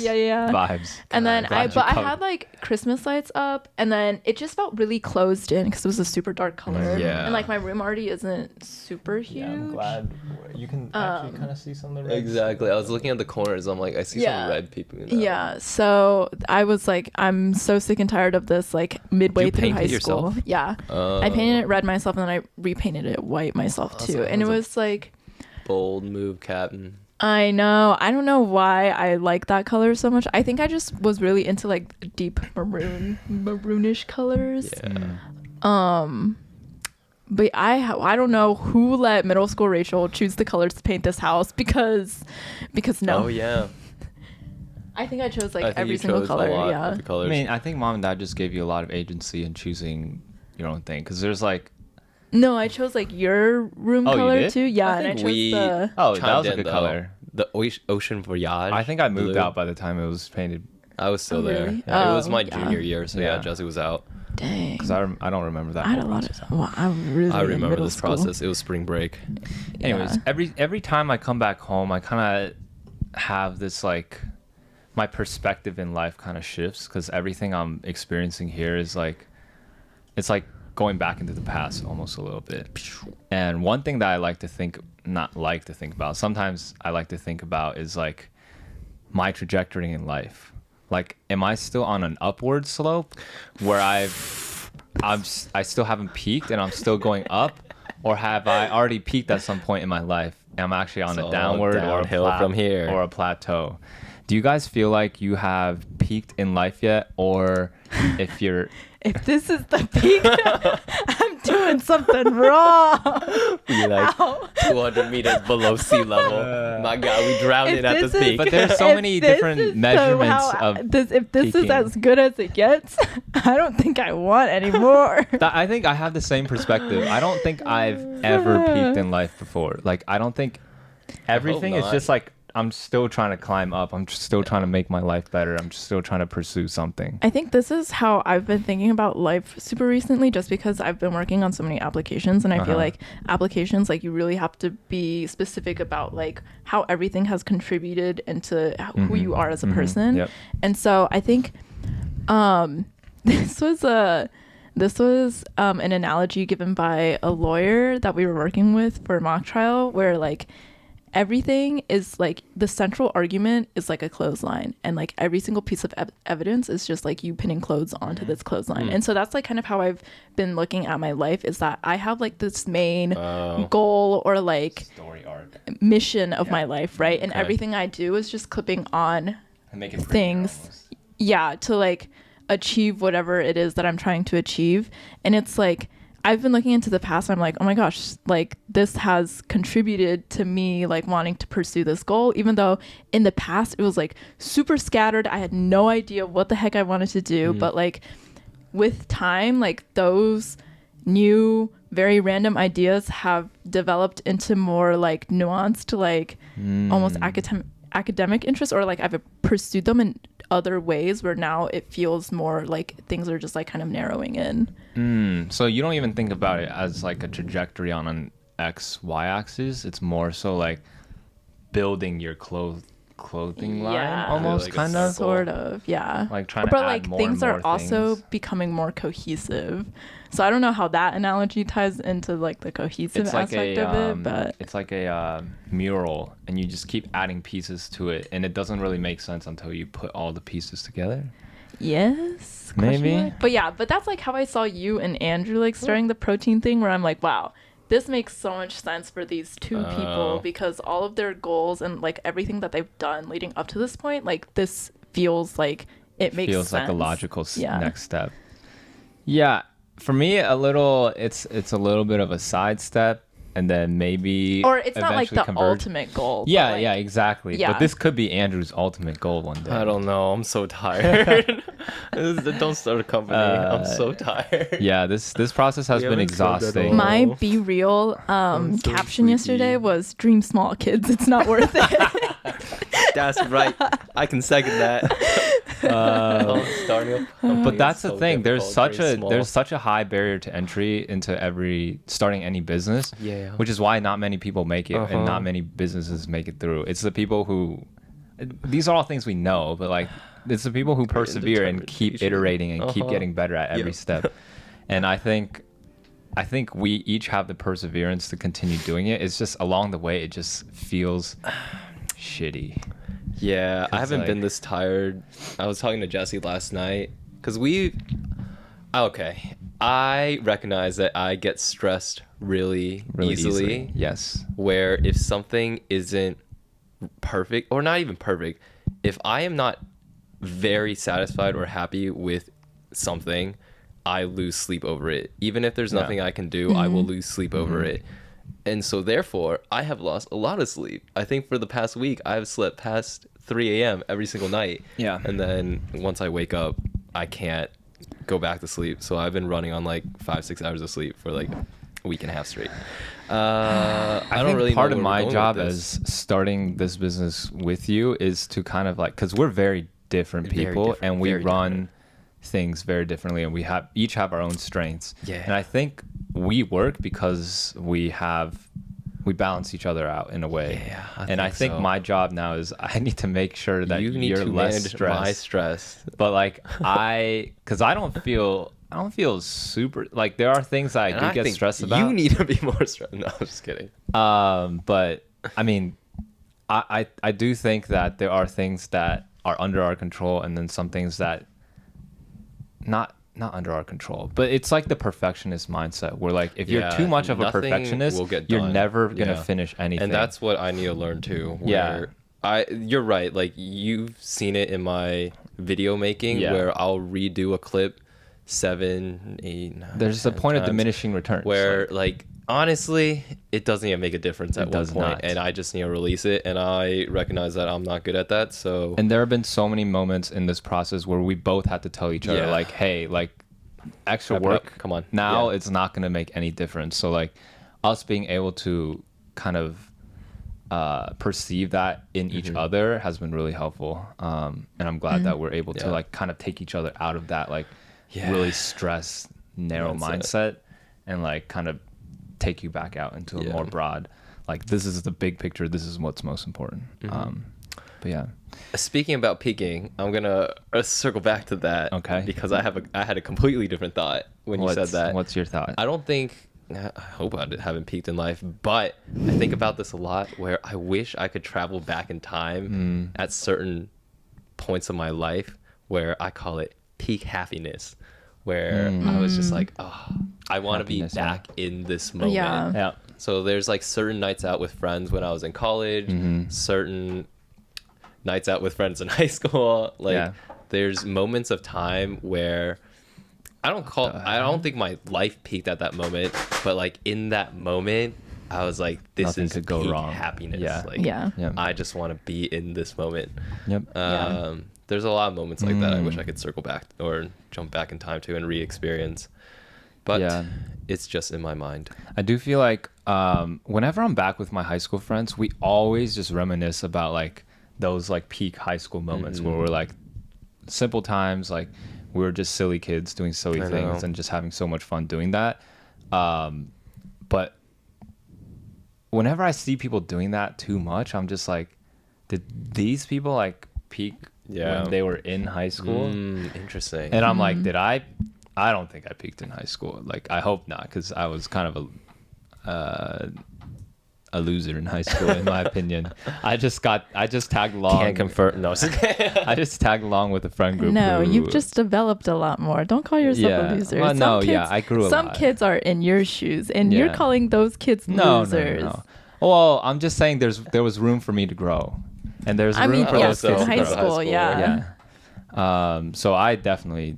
Yeah. Vibes. And then glad I you but I covered- had like Christmas lights up, and then it just felt really closed in because it was a super dark color. Yeah. And like my room already isn't super huge. you can actually kind of see some of Exactly. I was looking at the corners. I'm like, I see Yeah. some red people. In that. Yeah, so I was like, I'm so sick and tired of this. Like midway You through painted high school, yourself? yeah, I painted it red myself, and then I repainted it white myself too. And it was like, Bold move, Captain. I know, I don't know why I like that color so much. I think I just was really into like deep maroonish colors. Yeah. But I don't know who let middle school Rachel choose the colors to paint this house because no. Oh yeah. I think I chose I like think every you single chose color. a lot Yeah. of the colors. I mean, I think mom and dad just gave you a lot of agency in choosing your own thing because there's like, No, I chose like your room Oh, you color did? too. Yeah, I and I think chose we- the. oh, that chimed was a in, good though. color. The Ocean Voyage. I think I moved blue. out by the time it was painted I was still Oh, there. really? Yeah, it was Oh, my yeah. junior year, so yeah, Yeah. Jesse was out. Dang. because I don't remember that. I had a whole lot process. of. Well, I really. I in remember middle this school. process. It was spring break. Anyways, Yeah. every time I come back home, I kind of have this like my perspective in life kind of shifts because everything I'm experiencing here is like it's like going back into the past almost a little bit. And one thing that I like to think about, sometimes I like to think about is like my trajectory in life. Like, am I still on an upward slope where I still haven't peaked and I'm still going up, or have I already peaked at some point in my life and I'm actually on It's a all downward or a downhill from here. or a plateau? Do you guys feel like you have peaked in life yet, or if you're If this is the peak, I'm doing something wrong. Be like Ow. 200 meters below sea level. My God, we drowned If in at this the is- peak. But there's so If many this different is measurements if this is peaking. as good as it gets, I don't think I want any more. I think I have the same perspective. I don't think I've ever peaked in life before. Like, I don't think everything is not. just like I'm still trying to climb up. I'm just still trying to make my life better. I'm just still trying to pursue something. I think this is how I've been thinking about life super recently, just because I've been working on so many applications, and I feel like applications, like, you really have to be specific about like how everything has contributed into who you are as a person. Yep. And so I think this was an analogy given by a lawyer that we were working with for a mock trial, where like everything is like the central argument is like a clothesline, and like every single piece of evidence is just like you pinning clothes onto this clothesline. And so that's like kind of how I've been looking at my life, is that I have like this main goal or like Story arc. mission of my life, right? And Okay. everything I do is just clipping on And make it prettier things almost. yeah, to like achieve whatever it is that I'm trying to achieve. And it's like I've been looking into the past, and I'm like, oh my gosh, like this has contributed to me like wanting to pursue this goal, even though in the past it was like super scattered. I had no idea what the heck I wanted to do. But like with time, like those new very random ideas have developed into more like nuanced, like almost academic interest, or like I've pursued them in other ways where now it feels more like things are just like kind of narrowing in. So you don't even think about it as like a trajectory on an XY axis. It's more so like building your clothing line, Yeah. almost Like a kind of. circle. Sort of, yeah. Like trying to but add like more things and are more also things. becoming more cohesive. So I don't know how that analogy ties into like the cohesive It's like aspect a of it, but it's like a mural, and you just keep adding pieces to it, and it doesn't really make sense until you put all the pieces together. yes, Maybe. question mark? But yeah, but that's like how I saw you and Andrew like starting the protein thing, where I'm like, wow, this makes so much sense for these two people because all of their goals and like everything that they've done leading up to this point, like this feels like it makes feels sense. like a logical Yeah. next step. Yeah, for me, a little. It's a little bit of a sidestep, and then maybe Or it's not like eventually the converge. ultimate goal. but, Yeah, like, yeah, exactly. yeah. But this could be Andrew's ultimate goal one day. I don't know. I'm so tired. Don't start a company. I'm so tired. Yeah, this process has We been haven't said that all. exhausting. My Be Real so caption sleepy. yesterday was "Dream small, kids. It's not worth it." That's right. I can second that. But that's the thing. There's such a high barrier to entry into starting any business. Yeah. Which is why not many people make it, Uh-huh. and not many businesses make it through. It's the people who. These are all things we know, but like it's the people who persevere and keep determination. iterating and keep Uh-huh. getting better at every Yep. step. And I think we each have the perseverance to continue doing it. It's just along the way, it just feels shitty. Yeah, I haven't been like- this tired. I was talking to Jesse last night because I recognize that I get stressed really easily. Yes. Where if something isn't perfect or not even perfect, if I am not very satisfied or happy with something, I lose sleep over it. Even if there's nothing I can do, I will lose sleep over it. And so therefore, I have lost a lot of sleep. I think for the past week, I've slept past 3 a.m. every single night. Yeah. And then once I wake up, I can't go back to sleep. So I've been running on like 5-6 hours of sleep for like a week and a half straight. I don't think really part know of where we're my going job with as this. starting this business with you is to kind of like, because we're very different Very people different, and we very run different. things very differently, and we each have our own strengths. Yeah. And I think we work because we balance each other out in a way. Yeah, I think so. my job now is I need to make sure that You need you're to less manage stressed. my stress. But like because I don't feel super like there are things I And do I get think stressed about. You need to be more stressed. No, I'm just kidding. But I mean, I do think that there are things that are under our control, and then some things that not under our control. But it's like the perfectionist mindset, where like if you're Yeah, too much of a nothing perfectionist, will get you're done. never gonna Yeah. finish anything. And that's what I need to learn too. Yeah. You're right. Like you've seen it in my video making Yeah. where I'll redo a clip 7, 8, 9, there's a 10 point of times, diminishing returns. where like honestly it doesn't even make a difference at It one does point, not. and I just need to release it, and I recognize that I'm not good at that. So and there have been so many moments in this process where we both had to tell each other, Yeah. like, hey, like extra Wrap it work. up. Come on. Now Yeah. it's not going to make any difference. So like us being able to kind of perceive that in each Mm-hmm. other has been really helpful. And I'm glad that we're able to Yeah. like kind of take each other out of that like Yeah. really stressed, narrow mindset and like kind of take you back out into a Yeah. more broad, like this is the big picture. This is what's most important. Mm-hmm. But yeah. Speaking about peaking, I'm gonna circle back to that. Okay. Because I had a completely different thought when you said that. What's your thought? I don't think. I hope I haven't peaked in life, but I think about this a lot. Where I wish I could travel back in time at certain points of my life, where I call it peak happiness, where I was just like, oh, I want to be Happiness, yeah. back in this moment. Yeah. Yeah. So there's like certain nights out with friends when I was in college, certain nights out with friends in high school. Like Yeah. there's moments of time where I don't think my life peaked at that moment, but like in that moment, I was like, this Nothing is could go peak wrong. happiness. Yeah. Like Yeah. Yeah. I just want to be in this moment. Yep. There's a lot of moments like that I wish I could circle back or jump back in time to and re-experience. But Yeah. it's just in my mind. I do feel like whenever I'm back with my high school friends, we always just reminisce about like those like peak high school moments where we're like simple times, like we were just silly kids doing silly I things know. and just having so much fun doing that. But whenever I see people doing that too much, I'm just like, did these people like peak Yeah. when they were in high school? Interesting. And I'm like, did I don't think I peaked in high school. Like, I hope not, because I was kind of a loser in high school, in my opinion. I just tagged along. Can't confirm. No, I just tagged along with a friend group. No, who- you've just developed a lot more. Don't call yourself Yeah. a loser. Well, Some no, kids, yeah, I grew a Some lot. kids are in your shoes, and you're Yeah. calling those kids losers. No. Well, I'm just saying there was room for me to grow, and there's I room mean, for yes, those kids in to high grow. school, yeah. Yeah. So I definitely,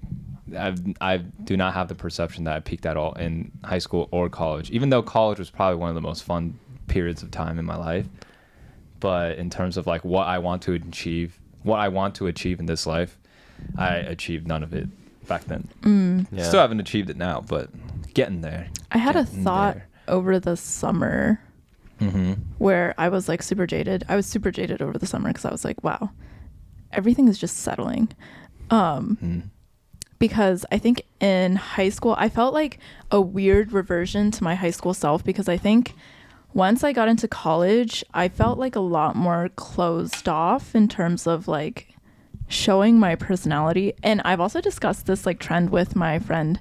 I do not have the perception that I peaked at all in high school or college, even though college was probably one of the most fun periods of time in my life. But in terms of like what I want to achieve in this life, I achieved none of it back then. Yeah. Still haven't achieved it now, but getting there. I had a Getting thought there. over the summer where I was like super jaded. I was super jaded over the summer because I was like, wow, everything is just settling. Because I think in high school, I felt like a weird reversion to my high school self because I think once I got into college, I felt like a lot more closed off in terms of like showing my personality. And I've also discussed this like trend with my friend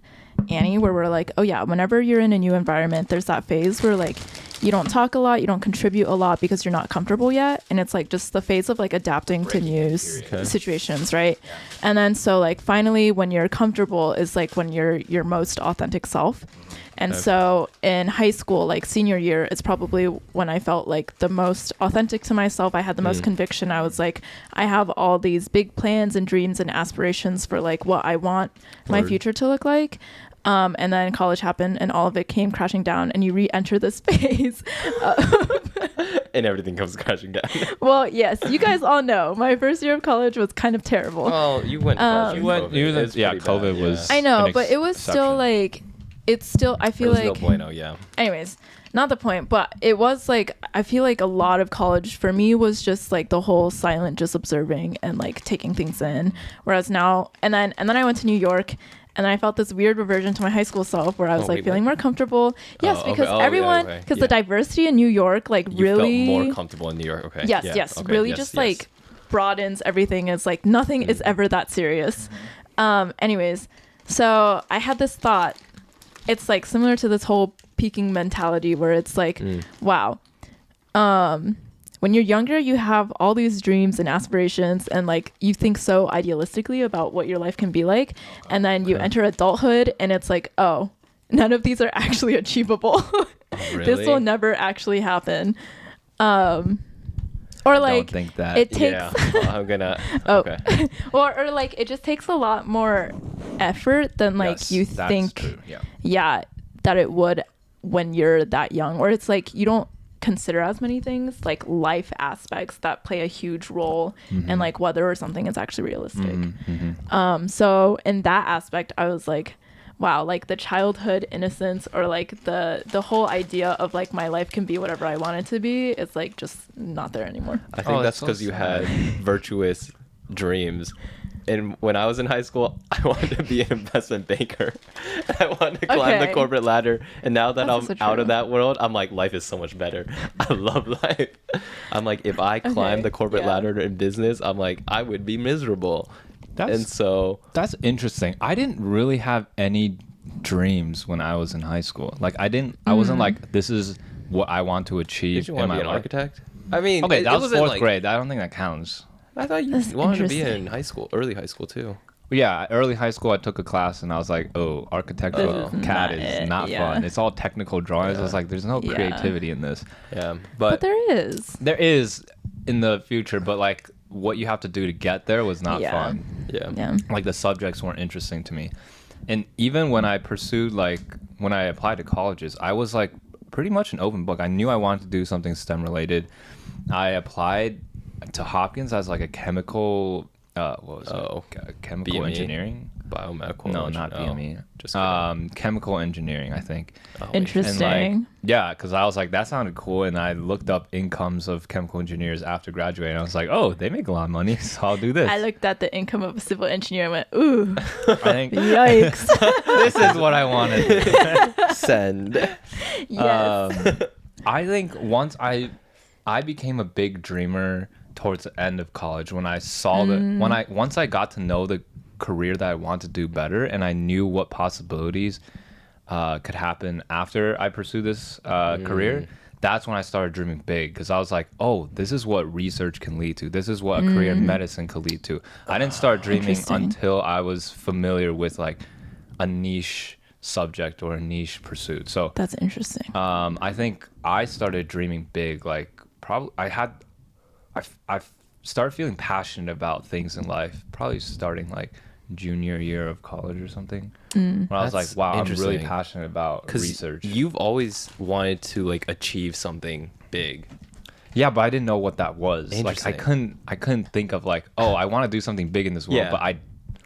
Annie where we're like, oh yeah, whenever you're in a new environment, there's that phase where like you don't talk a lot, you don't contribute a lot because you're not comfortable yet, and it's like just the phase of like adapting to new situations, right? And then so like finally when you're comfortable is like when you're your most authentic self. And so in high school, like senior year, it's probably when I felt like the most authentic to myself. I had the most conviction. I was like, I have all these big plans and dreams and aspirations for like what I want my future to look like. And then college happened and all of it came crashing down and you re-enter this phase. And everything comes crashing down. Well, yes, you guys all know my first year of college was kind of terrible. Well, you went. To college You with went. COVID. You It went was yeah, pretty COVID bad, was. I know, an but it was still exception. like, it's still, I It feel was like, no bueno. Yeah. anyways, not the point, but it was like, I feel like a lot of college for me was just like the whole silent, just observing and like taking things in. Whereas now, and then I went to New York and I felt this weird reversion to my high school self where I was Oh, like wait, feeling what? more comfortable. Yes, okay. because Oh, yeah, everyone, okay. because Yeah. the diversity in New York, like You really, felt more comfortable in New York. Okay. yes, Yeah. yes, Okay. really Yes, just yes. like broadens everything. It's like nothing is ever that serious. Anyways, so I had this thought. It's like similar to this whole peaking mentality where it's like, wow, when you're younger, you have all these dreams and aspirations and like you think so idealistically about what your life can be like. And then you enter adulthood and it's like, oh, none of these are actually achievable. This will Really? never actually happen. Or like don't think that. it takes Yeah. Well, I'm gonna. Oh. Okay. or like it just takes a lot more effort than like Yes, you that's think true, yeah. yeah that it would when you're that young, or it's like you don't consider as many things like life aspects that play a huge role in like whether or something is actually realistic. So in that aspect I was like, wow, like the childhood innocence or like the whole idea of like my life can be whatever I want it to be, it's like just not there anymore. I think Oh, that's that's so because you sad. had virtuous dreams. And when I was in high school, I wanted to be an investment banker. I wanted to climb the Okay. corporate ladder. And now that That's I'm also out true. of that world, I'm like, life is so much better. I love life. I'm like, if I climbed Okay, the corporate yeah. ladder in business, I'm like, I would be miserable. That's- And so, That's interesting. I didn't really have any dreams when I was in high school. Like I wasn't like, this is what I want to achieve did you in want to my be an life. architect? I mean, Okay, it that was wasn't fourth like- grade. I don't think that counts. I thought you That's wanted to be interesting. in high school, early high school too. Yeah, early high school, I took a class and I was like, oh, architectural This is CAD not is it, not yeah. fun. It's all technical drawings. I was like, there's no Yeah. creativity in this. Yeah, But there is. There is in the future, but like what you have to do to get there was not Yeah. fun. Yeah. Like the subjects weren't interesting to me. And even when I pursued, like when I applied to colleges, I was like pretty much an open book. I knew I wanted to do something STEM related. I applied to Hopkins as like a chemical, what was Oh, it? Chemical BME? engineering? biomedical. No, not oh, BME. Just kidding. Chemical engineering, I think. Oh, Interesting. And like, yeah, because I was like, that sounded cool, and I looked up incomes of chemical engineers after graduating. I was like, oh, they make a lot of money, so I'll do this. I looked at the income of a civil engineer and went, ooh, I think yikes. this is what I wanted. Send. Yes. I think once I became a big dreamer towards the end of college when I saw once I got to know the career that I want to do better, and I knew what possibilities could happen after I pursue this career. that's when I started dreaming big, because I was like, oh, this is what research can lead to. This is what a career in medicine could lead to. I didn't start dreaming Interesting. until I was familiar with like a niche subject or a niche pursuit. So That's interesting. I think I started dreaming big. Like probably I started feeling passionate about things in life. Probably starting like junior year of college or something. When I was That's like, wow, I'm really interesting. passionate about Because research. you've always wanted to like achieve something big. Yeah, but I didn't know what that was. Like Interesting. I couldn't think of like, oh, I want to do something big in this world, Yeah. but I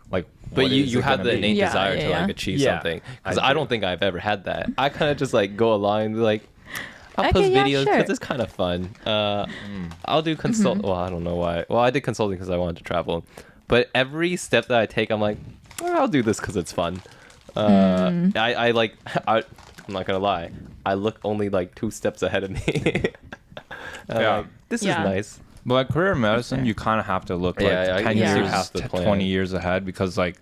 like But what you, is you it have gonna the be? innate Yeah, desire to yeah, like yeah. achieve Yeah, something. Because I I do. don't think I've ever had that. I kind of just like go along and be like, I'll Okay, post yeah, videos sure. because it's kind of fun. I'll do consult. Well, I don't know why. Well, I did consulting because I wanted to travel. But every step that I take, I'm like, well, I'll do this because it's fun. I like. I'm not gonna lie. I look only like 2 steps ahead of me. Yeah. Like, this Yeah. is nice. But like career in medicine, fair. you kind of have to look like Yeah, I 10 guess you years, have to plan. 20 years ahead, because like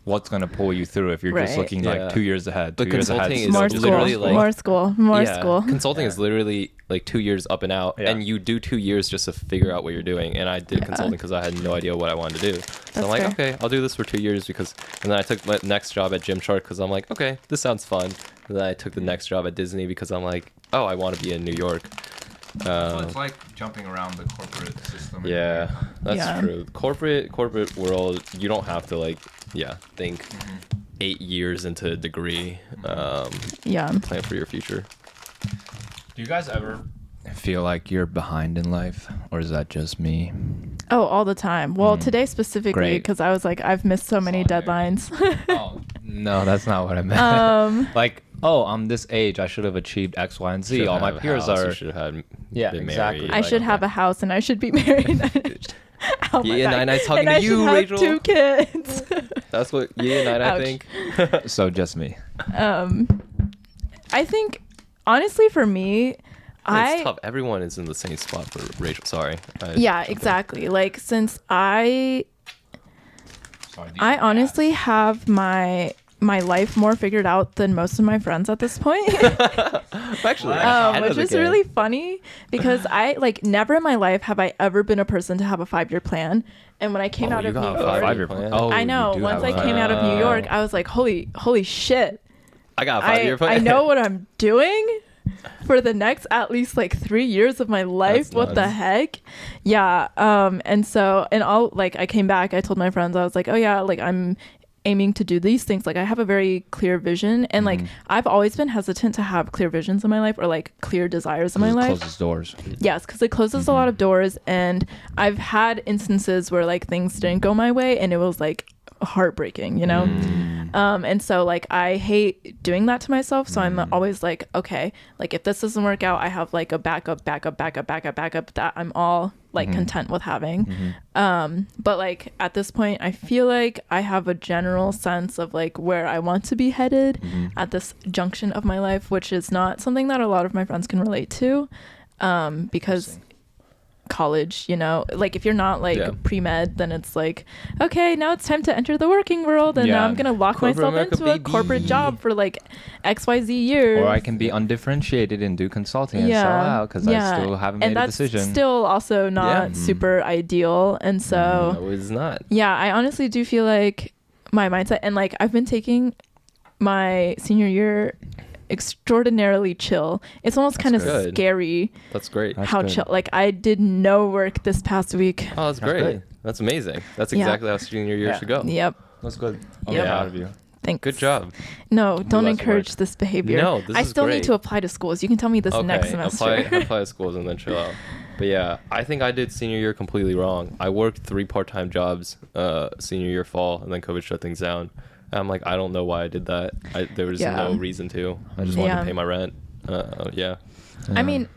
what's going to pull you through if you're just Right. looking Yeah. like 2 years ahead? But 2 years ahead consulting is is More literally school, like- more Yeah, school. Consulting is literally like 2 years up and out, Yeah. and you do 2 years just to figure out what you're doing. And I did consulting because I had no idea what I wanted to do. So That's I'm like, fair. okay, I'll do this for 2 years because. And then I took my next job at Gymshark because I'm like, okay, this sounds fun. And then I took the next job at Disney because I'm like, oh, I want to be in New York. like jumping around the corporate system. Yeah, that's Yeah. true. Corporate world, you don't have to like, think 8 years into a degree, Yeah. plan for your future. Do you guys ever feel like you're behind in life, or is that just me? Oh, all the time. Well, today specifically, Great. because I was like, I've missed so many deadlines. Oh, no, that's not what I meant. Like, oh, I'm this age, I should have achieved X, Y, and Z. Should All my have a peers house, are. You should have Yeah, been exactly. married. I should have a house and I should be married. Oh my Yeah, God. Nine-Nine's talking and to I you, should have Rachel. 2 kids. That's what and I Ouch. think. So just me. I think, honestly, for me, It's tough. Everyone is in the same spot for Rachel. Sorry. Yeah, exactly. Like, since I honestly have my life more figured out than most of my friends at this point. Actually, ahead Which of the is game. really funny because I like never in my life have I ever been a person to have a 5-year plan. And when I came Oh, out you of New got a York, 5-year plan? Oh, I know. you do Once have I a came out of New York, Oh. I was like, holy shit! I got a 5-year plan. I know what I'm doing for the next at least like 3 years of my life. That's What the nuts. heck? Yeah. And all like I came back, I told my friends, I was like, oh yeah, like I'm aiming to do these things. Like I have a very clear vision, and like I've always been hesitant to have clear visions in my life or like clear desires in my life. Closes doors. Yes, because it closes a lot of doors, and I've had instances where like things didn't go my way, and it was like heartbreaking, you know. And so like I hate doing that to myself, so I'm always like, okay, like if this doesn't work out, I have like a backup that I'm all like content with having. But like at this point, I feel like I have a general sense of like where I want to be headed at this junction of my life, which is not something that a lot of my friends can relate to, because college, you know, like if you're not like Yeah. pre-med, then it's like, okay, now it's time to enter the working world, and now Yeah. I'm gonna lock Corporate myself America, into a baby. corporate job for like XYZ years. Or I can be undifferentiated and do consulting and sell out because I still haven't and made a that's decision. still also not Yeah. super ideal. And so No, it's not. yeah, I honestly do feel like my mindset, and like I've been taking my senior year extraordinarily chill. It's almost kind of good. scary That's great. That's how good. chill. Like I did no work this past week. Oh, that's great. great. That's amazing. That's Yeah. exactly how senior year Yeah. should go. Yep. That's good. I'm Yep. proud of you. Thanks. Good job. No, don't less encourage work. this behavior. No, this I is still need great. to apply to schools. You can tell me this next semester. apply to schools and then chill out. But yeah, I think I did senior year completely wrong. I worked 3 part-time jobs senior year fall, and then COVID shut things down. And I'm like, I don't know why I did that. There was Yeah. no reason to. I just wanted Yeah. to pay my rent. Yeah. I mean,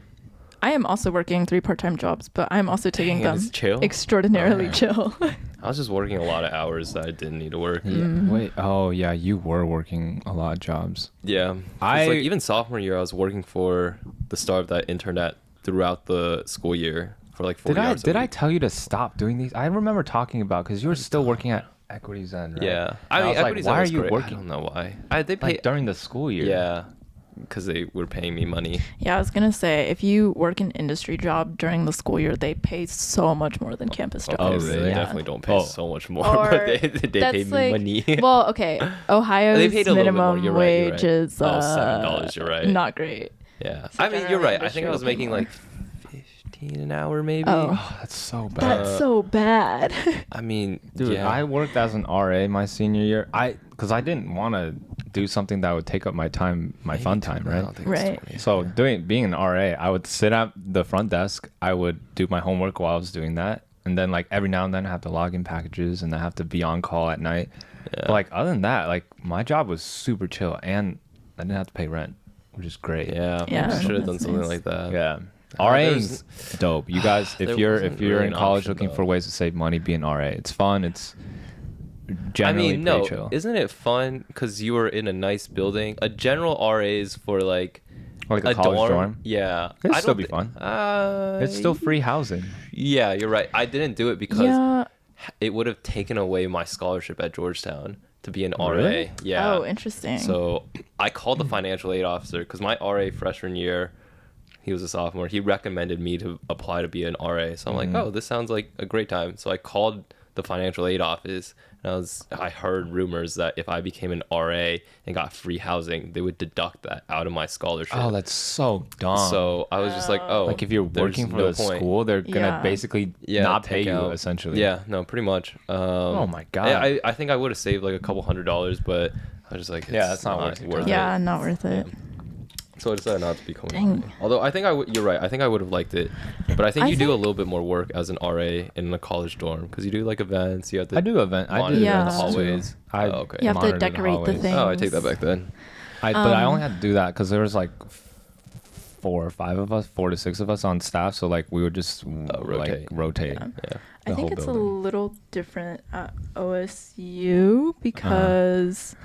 I am also working 3 part-time jobs, but I'm also taking Dang, them it's chill? extraordinarily chill. I was just working a lot of hours that I didn't need to work. Mm. Wait. Oh yeah, you were working a lot of jobs. Yeah. I- Like even sophomore year, I was working for the startup that I interned at throughout the school year for like 40 hours. a Did I week. tell you to stop doing these? I remember talking about because you were still working at Equity Zen, right? Yeah. And I mean, was like, Equity's why are always you great. working I don't know why. They pay. like during the school year? Yeah. because they were paying me money. Yeah, I was gonna say if you work an industry job during the school year, they pay so much more than campus jobs. Oh, They really? Yeah. definitely don't pay Oh. so much more, Or but they that's pay me like- money. Well, okay, Ohio's They paid a little bit more. minimum You're right, you're wage right. is Oh, $7, you're right. not great. Yeah, So I mean, you're generally right. I think I industry was will pay making more. like 15 an hour, maybe. Oh. Oh, that's so bad. That's so bad. I mean, Dude, yeah. I worked as an RA my senior year. Because I didn't want to do something that would take up my time, my fun time, I right? don't think it's Right. 20. So being an RA, I would sit at the front desk. I would do my homework while I was doing that, and then like every now and then I have to log in packages and I have to be on call at night. Yeah. But like other than that, like my job was super chill, and I didn't have to pay rent, which is great. Yeah, Yeah, I should have done that's something nice. like that. Yeah. there's- RAing's dope. You guys, There if you're wasn't if you're really in an college option, looking though. for ways to save money, be an RA. It's fun. It's I generally mean, pretty no, chill. isn't it fun because you were in a nice building? A general RAs for like Like a college dorm. Yeah, It'd I still don't be thi- fun. It's still free housing. Yeah, you're right. I didn't do it because Yeah. it would have taken away my scholarship at Georgetown to be an Really? RA. Yeah. Oh, interesting. So I called the financial aid officer because my RA freshman year, he was a sophomore. He recommended me to apply to be an RA. So I'm like, oh, this sounds like a great time. So I called the financial aid office, and I heard rumors that if I became an RA and got free housing, they would deduct that out of my scholarship. Oh, that's so dumb. So I was just like, oh, like if you're there's working for no the point. school, they're gonna Yeah. basically Yeah, not pay take you out- essentially. Yeah, no, pretty much. Oh my God. I think I would have saved like a couple $100s, but I was just like, Yeah, it's that's not worth it. yeah, not worth it. So I decided not to become Dang. an RA. Although I think you're right. I think I would have liked it, but I think I you do a think- little bit more work as an RA in a college dorm because you do like events. You have to. I do I monitor do Yeah. the events, too. hallways. I Oh, okay. You have to monitor the decorate the hallways. thing. Oh, I take that back then. But I only had to do that because there was like 4 or 5 of us, 4 to 6 of us on staff. So like we would just rotate. rotate. Yeah. Yeah. I the think whole it's building. a little different at OSU because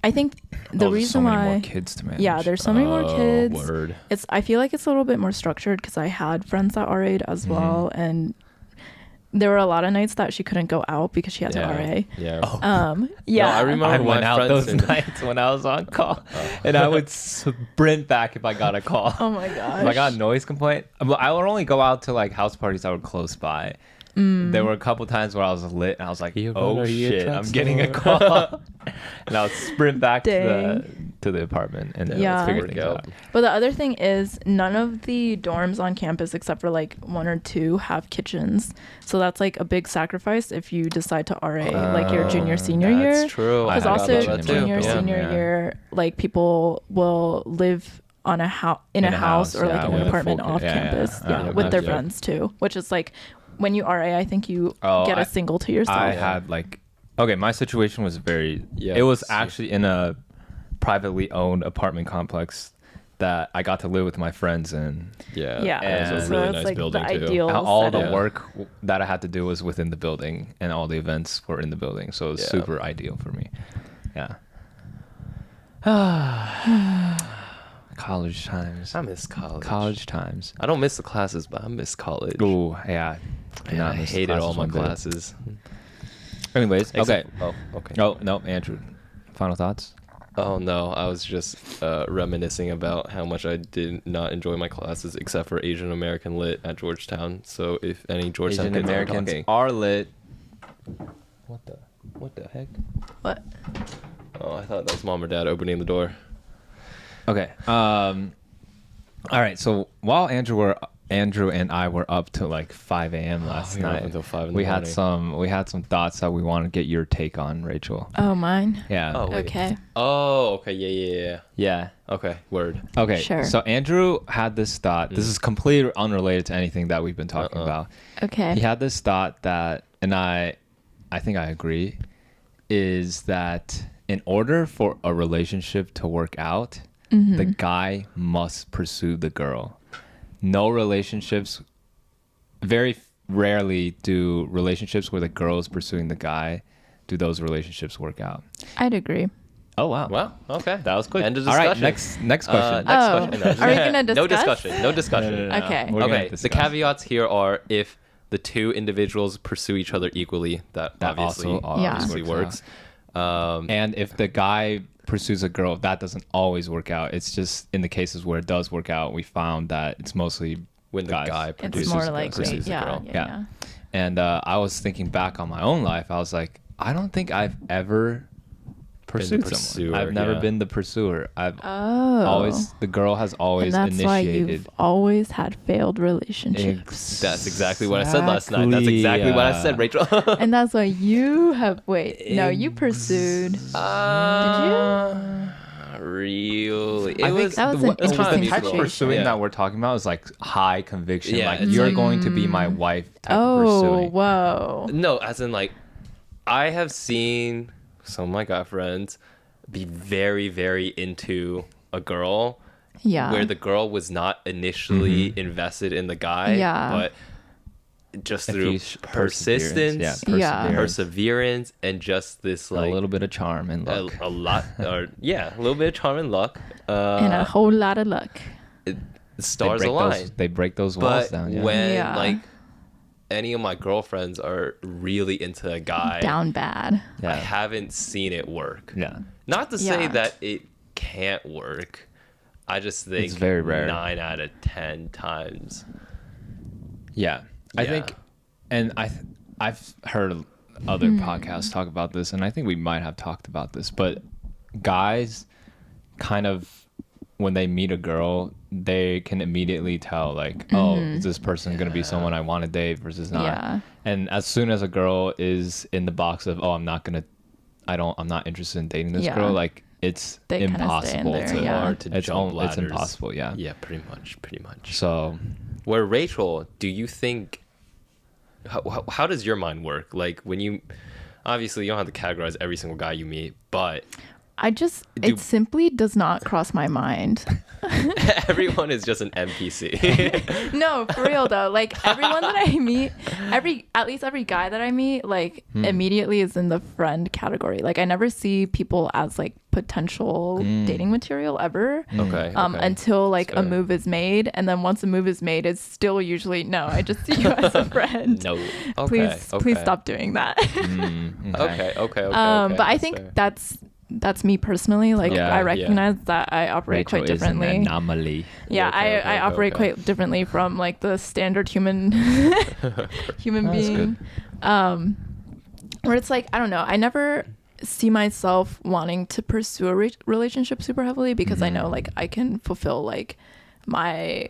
I think the Oh, there's reason so many why more kids to manage. yeah, there's so many more Oh, kids. Word. It's I feel like it's a little bit more structured because I had friends that RA'd as Mm-hmm. well, and there were a lot of nights that she couldn't go out because she had to RA. Yeah. Yeah, I remember I my went out friends those and- nights when I was on call, and I would sprint back if I got a call. Oh my gosh. If I got a noise complaint, but I would only go out to like house parties that were close by. There were a couple times where I was lit and I was like, You're "Oh gonna eat shit, a I'm truck getting a store." call," and I would sprint back Dang. to the apartment and Yeah. figure Work things out. out. But the other thing is, none of the dorms on campus, except for like 1 or 2, have kitchens. So that's like a big sacrifice if you decide to RA like your junior, senior year. That's true. Because I had also a kitchen in my junior, building, senior yeah. year, like people will live on a house in a house or like yeah, in with an a apartment full off yeah, yeah, campus, yeah. yeah, with their Yeah. friends too. Which is like when you RA, I think you Oh, get I- a single to yourself. I had like, okay, my situation was very. Yeah, it was see. actually in a privately owned apartment complex that I got to live with my friends in. Yeah. yeah, and It was so a really it's nice like building the too. ideal All the setup. work that I had to do was within the building, and all the events were in the building, so it was Yeah. super ideal for me. Yeah. College times. I miss college. College times. I don't miss the classes, but I miss college. Ooh, yeah. Do Man, not I miss the hated all classes my one bit. classes. Anyways, okay. Except- Oh, okay. Oh no, Andrew. Final thoughts? Oh no, I was just reminiscing about how much I did not enjoy my classes except for Asian American Lit at Georgetown. So if any Georgetown Asian kids are Americans talking, are lit. what the heck? What? Oh, I thought that was mom or dad opening the door. Okay. All right. So while Andrew and I were up till like 5 a.m. last we were up night, until 5 in the we had morning. some thoughts that we want to get your take on, Rachel. Oh, mine. Yeah. Oh, wait. Okay. Oh, okay, yeah. Yeah. Okay, word. Okay. Sure. So Andrew had this thought. This is completely unrelated to anything that we've been talking about. Okay. He had this thought that, and I think I agree, is that in order for a relationship to work out, the guy must pursue the girl. No relationships, very rarely do relationships where the girl is pursuing the guy, do those relationships work out? I'd agree. Oh, wow. Well, okay. That was quick. End of All right, discussion. next question. Next Oh, question. are we gonna No discuss? discussion. No discussion. No. Okay. We're gonna Okay, the discuss. caveats here are if the two individuals pursue each other equally, that That obviously also Yeah. obviously works. And if the guy pursues a girl, that doesn't always work out. It's just in the cases where it does work out, we found that it's mostly when the guys. guy It's produces more a girl, likely. pursues a Yeah, girl. yeah. And I was thinking back on my own life. I was like, I don't think I've ever pursued someone. pursuer, I've never yeah. been the pursuer. I've Oh. always, the girl has always and that's why initiated. you've always had failed relationships. That's exactly what I said last night. That's exactly what I said, Rachel. And that's why you have no, you pursued. Really? I It think was That was the, an the type interesting of situation. pursuing Yeah. that we're talking about is like high conviction. Yeah, like it's you're like- going to be my wife type of Oh, pursuing. whoa. No, as in like, I have seen some of my guy friends be very, very into a girl Yeah. where the girl was not initially invested in the guy, Yeah. but just If through you persistence, Yeah. perseverance, and just this like a little bit of charm and luck. a lot, or yeah, a little bit of charm and luck. And a whole lot of luck. The stars break align. those, they break those walls But down. Yeah. when Yeah. like any of my girlfriends are really into a guy, Down bad. yeah. I haven't seen it work. Yeah. Not to say Yeah. that it can't work. I just think It's very rare. 9 out of 10 times. Yeah. I Yeah. think, and I've heard other podcasts talk about this, and I think we might have talked about this, but guys kind of, when they meet a girl, they can immediately tell, like, oh, is this person going to be someone I want to date versus not? Yeah. And as soon as a girl is in the box of, oh, I'm not interested in dating this Yeah. girl, like, it's They kinda stay in impossible there, to, yeah. Hard to it's, jump it's ladders. impossible, yeah. Yeah, pretty much. So, Where Rachel, do you think, how does your mind work? Like when you, obviously you don't have to categorize every single guy you meet, but It simply does not cross my mind. everyone is just an NPC. No, for real though. Like everyone that I meet, at least every guy that I meet, like immediately is in the friend category. Like I never see people as like potential dating material ever. Okay. Until like That's a fair. move is made, and then once a move is made, it's still usually no. I just see you as a friend. No. Please stop doing that. Okay. But I that's think fair. that's me personally. Like Yeah, I yeah. recognize that I operate Rachel quite is an differently. anomaly. Yeah, Okay, I operate okay. quite differently from like the standard human human That's being. Where it's like I don't know. I never see myself wanting to pursue a relationship super heavily because I know like I can fulfill like my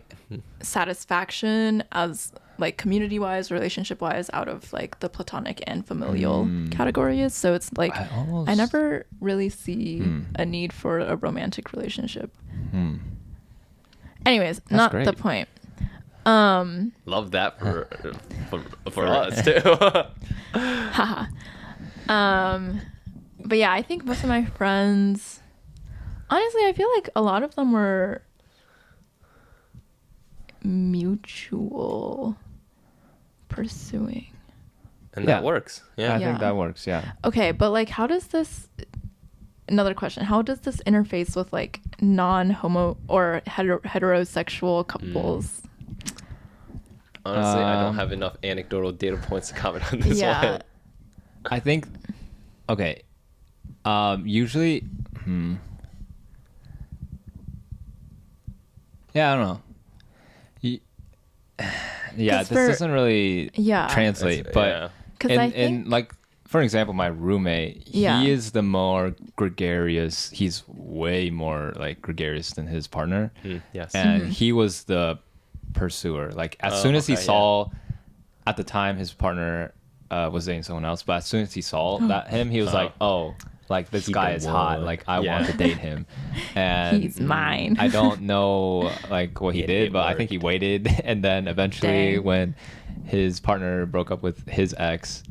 satisfaction as like community wise, relationship wise, out of like the platonic and familial categories. So it's like I never really see a need for a romantic relationship. Anyways, not great. the point. Love that for us too. Haha. But yeah, I think most of my friends, honestly, I feel like a lot of them were mutual pursuing. And Yeah. that works. Yeah. I Yeah. think that works, yeah. Okay, but like how does this, another question, how does this interface with like non-homo or heterosexual couples? Honestly, I don't Um, have enough anecdotal data points to comment on this Yeah. one. I think, okay. Usually, yeah, I don't know. Yeah, 'Cause this for- doesn't really Yeah. translate, That's- but yeah. 'Cause in, I in think- like, for example, my roommate, Yeah. he is the more gregarious. He's way more like gregarious than his partner. Yes. And he was the pursuer. Like as Oh, soon as he okay, yeah. saw, at the time his partner was dating someone else, but as soon as he saw that him, he was like, oh, like this He guy the is hot. one. Like I Yeah. want to date him. And He's mine. I don't know like what he It did, didn't but I work. think he waited, and then eventually Dang. when his partner broke up with his ex,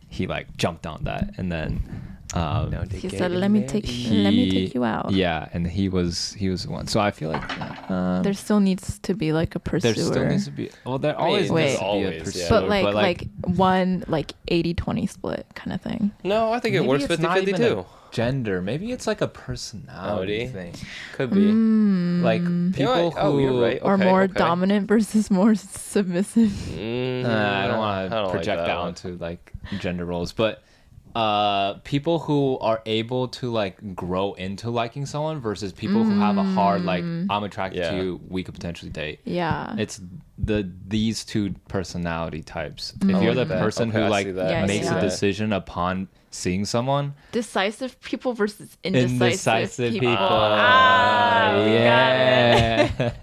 he like jumped on that, and then He said, let me take you out. Yeah, and he was the one. So I feel like There still needs to be like a pursuer. there still needs to be. Well, there I mean, always Wait. needs to be a Always, pursuer, yeah. but like one like 80-20 split kind of thing. No, I think it maybe works it's not 50-50 even too. a gender. Maybe it's like a personality thing. Could be. Like people Oh, who you're right. Or Okay, more okay. dominant versus more submissive. I don't want to like project that that one. onto like gender roles, but people who are able to like grow into liking someone versus people who have a hard like I'm attracted to Yeah. you, we could potentially date. Yeah. It's these two personality types. If you're the like that. person Okay, who I like see that. Yeah, makes yeah. a decision upon seeing someone, Decisive people versus indecisive, people. people. Ah, got it. yeah.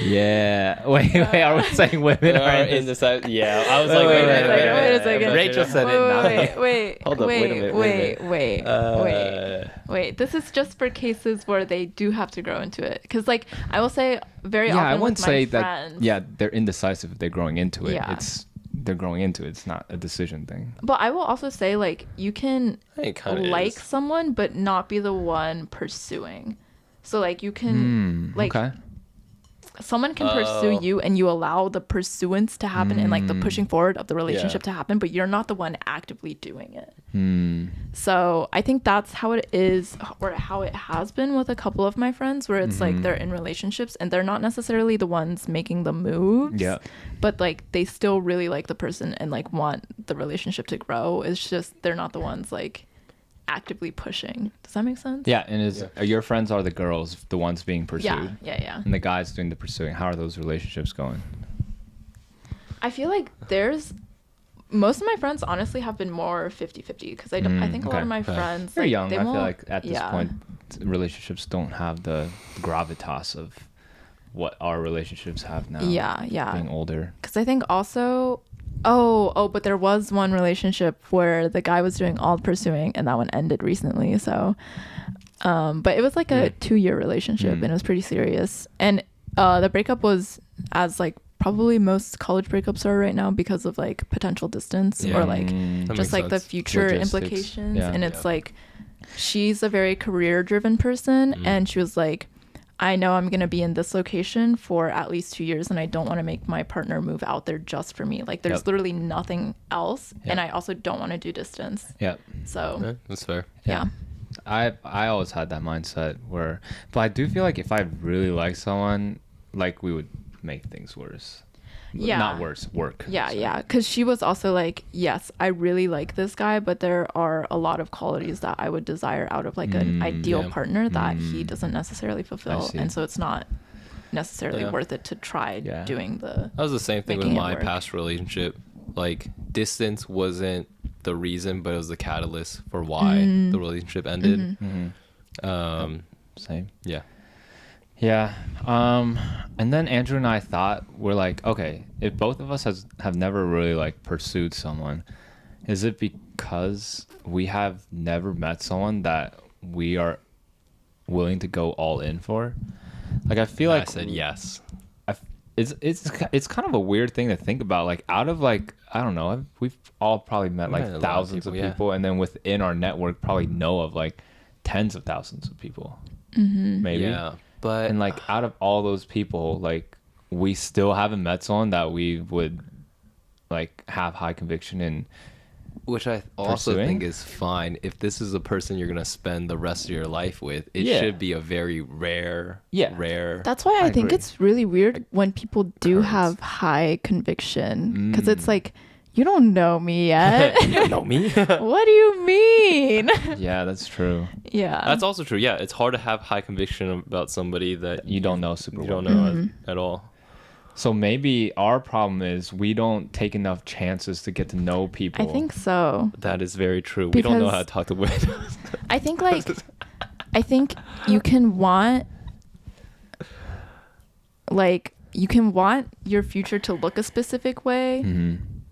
Yeah. Wait, are we saying women are indecisive? Yeah, I was like, Wait a second. Rachel said it. not me. Wait. Hold up, wait a minute, wait a minute. Wait. This is just for cases where they do have to grow into it. Because, like, I will say very Yeah, often I wouldn't with say my that. friends. Yeah, they're indecisive if they're growing into it. Yeah. They're growing into it. It's not a decision thing. But I will also say, like, you can It kinda like is. someone, but not be the one pursuing. So, like, you can, like, okay. someone can pursue you and you allow the pursuance to happen and like the pushing forward of the relationship to happen, but you're not the one actively doing it. So I think that's how it is, or how it has been with a couple of my friends, where it's like they're in relationships and they're not necessarily the ones making the moves, Yeah. but like they still really like the person and like want the relationship to grow. It's just they're not the ones like actively pushing. Does that make sense? Yeah, and your friends are the girls, the ones being pursued, Yeah. and the guys doing the pursuing. How are those relationships going? I feel like most of my friends honestly have been more 50-50 because I think a lot okay. of my Okay. friends You're like, young. they I feel won't- like at this point, relationships don't have the gravitas of what our relationships have now. yeah Being older. because I think also but there was one relationship where the guy was doing all the pursuing and that one ended recently, so but it was like a 2-year relationship and it was pretty serious, and the breakup was as like probably most college breakups are right now because of like potential distance or like That just makes like the sense. future Logistics. implications. Yeah. And it's Yeah. like she's a very career driven person and she was like, I know I'm going to be in this location for at least 2 years and I don't want to make my partner move out there just for me. Like there's Yep. literally nothing else. Yep. And I also don't want to do distance. Yeah. So Yeah, that's fair. yeah. I always had that mindset but I do feel like if I really like someone, like we would make things worse. Yeah. Not worse, work. Yeah, So, yeah. Because she was also like, yes, I really like this guy, but there are a lot of qualities that I would desire out of like an ideal yeah. partner that he doesn't necessarily fulfill. see. And so it's not necessarily Yeah. worth it to try Yeah. doing the. That was the same thing with Making it my work. past relationship. Like distance wasn't the reason, but it was the catalyst for why the relationship ended. Same. Yeah. Yeah. And then Andrew and I thought, we're like, okay, if both of us have never really like pursued someone, is it because we have never met someone that we are willing to go all in for? Like I feel like I said yes. it's kind of a weird thing to think about. Like out of like, I don't know, we've all probably met like Yeah, a lot of thousands of people, people, yeah. and then within our network probably know of like tens of thousands of people. Maybe. Yeah, but And like out of all those people, like we still haven't met someone that we would like have high conviction in. which I also Pursuing? think is fine. If this is a person you're gonna spend the rest of your life with, it Yeah. should be a very rare. That's why I think agree. it's really weird when people do Occurrence. have high conviction because it's like, you don't know me yet. You know me. What do you mean? Yeah, that's true. Yeah. That's also true. Yeah, it's hard to have high conviction about somebody that You don't know super you well. don't know at all. So maybe our problem is we don't take enough chances to get to know people. I think so. That is very true. We don't know Because- how to talk to women. I think like I think you can want your future to look a specific way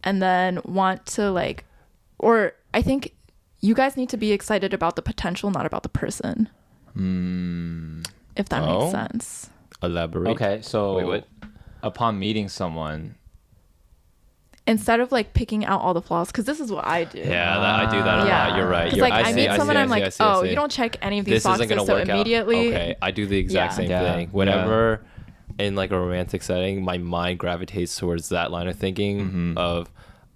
and then want to like, or I think you guys need to be excited about the potential, not about the person. If that Oh. makes sense. Elaborate. Okay, so Wait, what? upon meeting someone, Instead of like picking out all the flaws, because this is what I do. Yeah, I do that a Yeah. lot. You're right. Because You're, like I see, meet someone, see, I'm I see, like, I see, I oh, see. you don't check any of these This boxes, isn't gonna so work immediately. out. Okay, I do the exact Yeah. same Yeah. thing. Whenever in like a romantic setting, my mind gravitates towards that line of thinking of,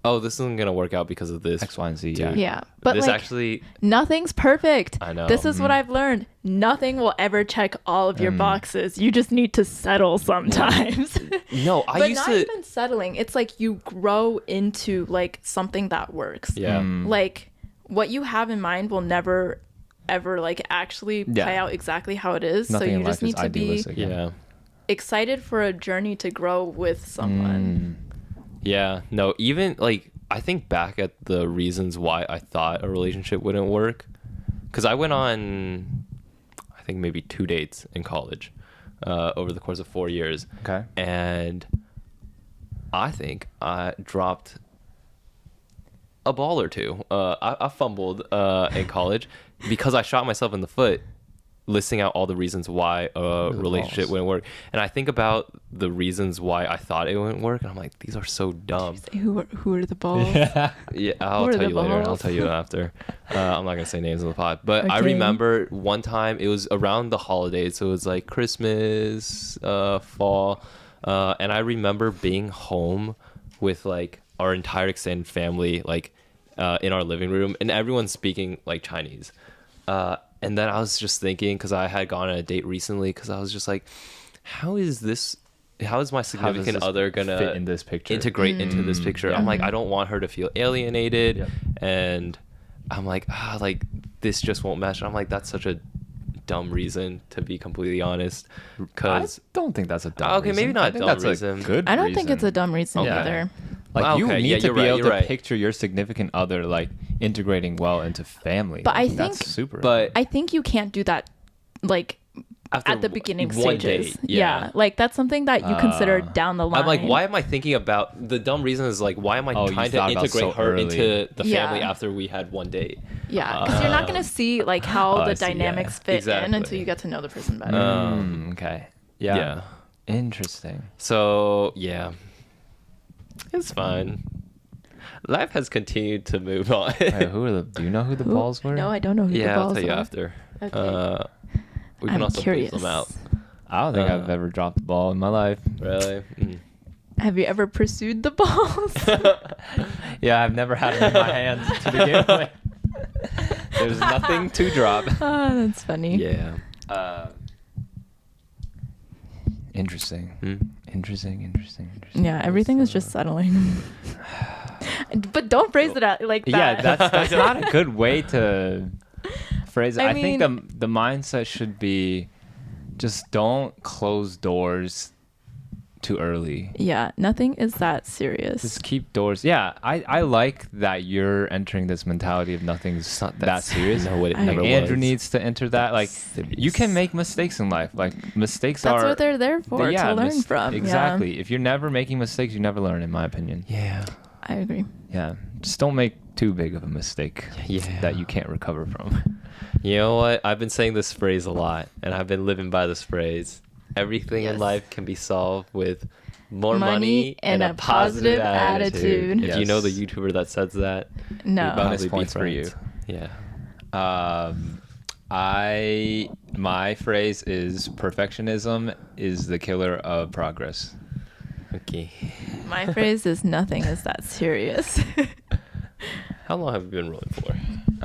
oh, this isn't gonna work out because of this. X, Y, and Z. Dude, Yeah, but this like actually, nothing's perfect. I know. This is what I've learned. Nothing will ever check all of your boxes. You just need to settle sometimes. no, I But used not to. even settling. It's like you grow into like something that works. Yeah. Like what you have in mind will never ever like actually Yeah. play out exactly how it is. Nothing so you in just life is need to be idealistic. Yeah. excited for a journey to grow with someone. Yeah. No, even like I think back at the reasons why I thought a relationship wouldn't work. Because I went on, I think maybe 2 dates in college over the course of 4 years. Okay. And I think I dropped a ball or two. I fumbled in college because I shot myself in the foot listing out all the reasons why a the relationship balls? wouldn't work. And I think about the reasons why I thought it wouldn't work, and I'm like, these are so dumb. Who are the balls? Yeah, I'll Who are tell the you later. I'll balls? tell you after. I'm not gonna say names on the pod, but I Okay. remember one time it was around the holidays, so it was like Christmas, fall, and I remember being home with like our entire extended family, like in our living room, and everyone's speaking like Chinese. And then I was just thinking, because I had gone on a date recently, because I was just like, how is my significant other gonna fit in this picture? integrate into this picture? I'm like, Mhm. I don't want her to feel alienated. Yep. And I'm like, like this just won't mesh. I'm like, that's such a dumb reason, to be completely honest. I Because don't think that's a dumb Okay, reason. maybe not I think dumb that's reason. A good I don't think it's reason. a dumb reason Yeah. either. Like you Okay, need yeah, to you're be right, able you're to right. picture your significant other like integrating well into family. But I Like, that's think- super. but I think you can't do that like after at the beginning one stages. date, yeah. Like that's something that you consider down the line. I'm like, why am I thinking about the dumb reason is like, why am I Oh, you trying to thought about integrate so her early. into the family Yeah. after we had one date? Yeah, because you're not gonna see like how I the see, yeah. dynamics fit in Exactly. until you get to know the person better. Okay. Yeah. Yeah. Interesting. So yeah, it's fine. Life has continued to move on. Wait, do you know who the Who? balls were? No, I don't know who the Yeah, I'll balls tell you are. after. Okay. We can I'm also curious. please them out. I don't think I've Uh, ever dropped the ball in my life. Really? Mm. Have you ever pursued the balls? Yeah, I've never had them in my hands to begin with. There's nothing to drop. Oh, that's funny. Yeah. Interesting. Hmm? Interesting. Yeah, everything is just settling. But don't phrase it out like Yeah, that. that's not a good way to phrase it. I I think mean- the mindset should be just don't close doors too early. Yeah, nothing is that serious. Just keep doors. Yeah, I like that you're entering this mentality of nothing's that That's- serious. No, it I- never Like Andrew was. needs to enter that. Like you can make mistakes in life. Like mistakes That's are what they're there for, to learn mis- from. Exactly. If you're never making mistakes, you never learn, in my opinion. Yeah. Yeah, I agree. Yeah. Just don't make too big of a mistake Yeah. that you can't recover from. You know what? I've been saying this phrase a lot, and I've been living by this phrase. Everything in Yes. life can be solved with more Money money and a positive attitude. If you know the Yes. YouTuber that says that, No. we'd Bonus probably be points for you. friends. Yeah. My phrase is perfectionism is the killer of progress. Okay. My phrase is nothing is that serious. How long have you been rolling for?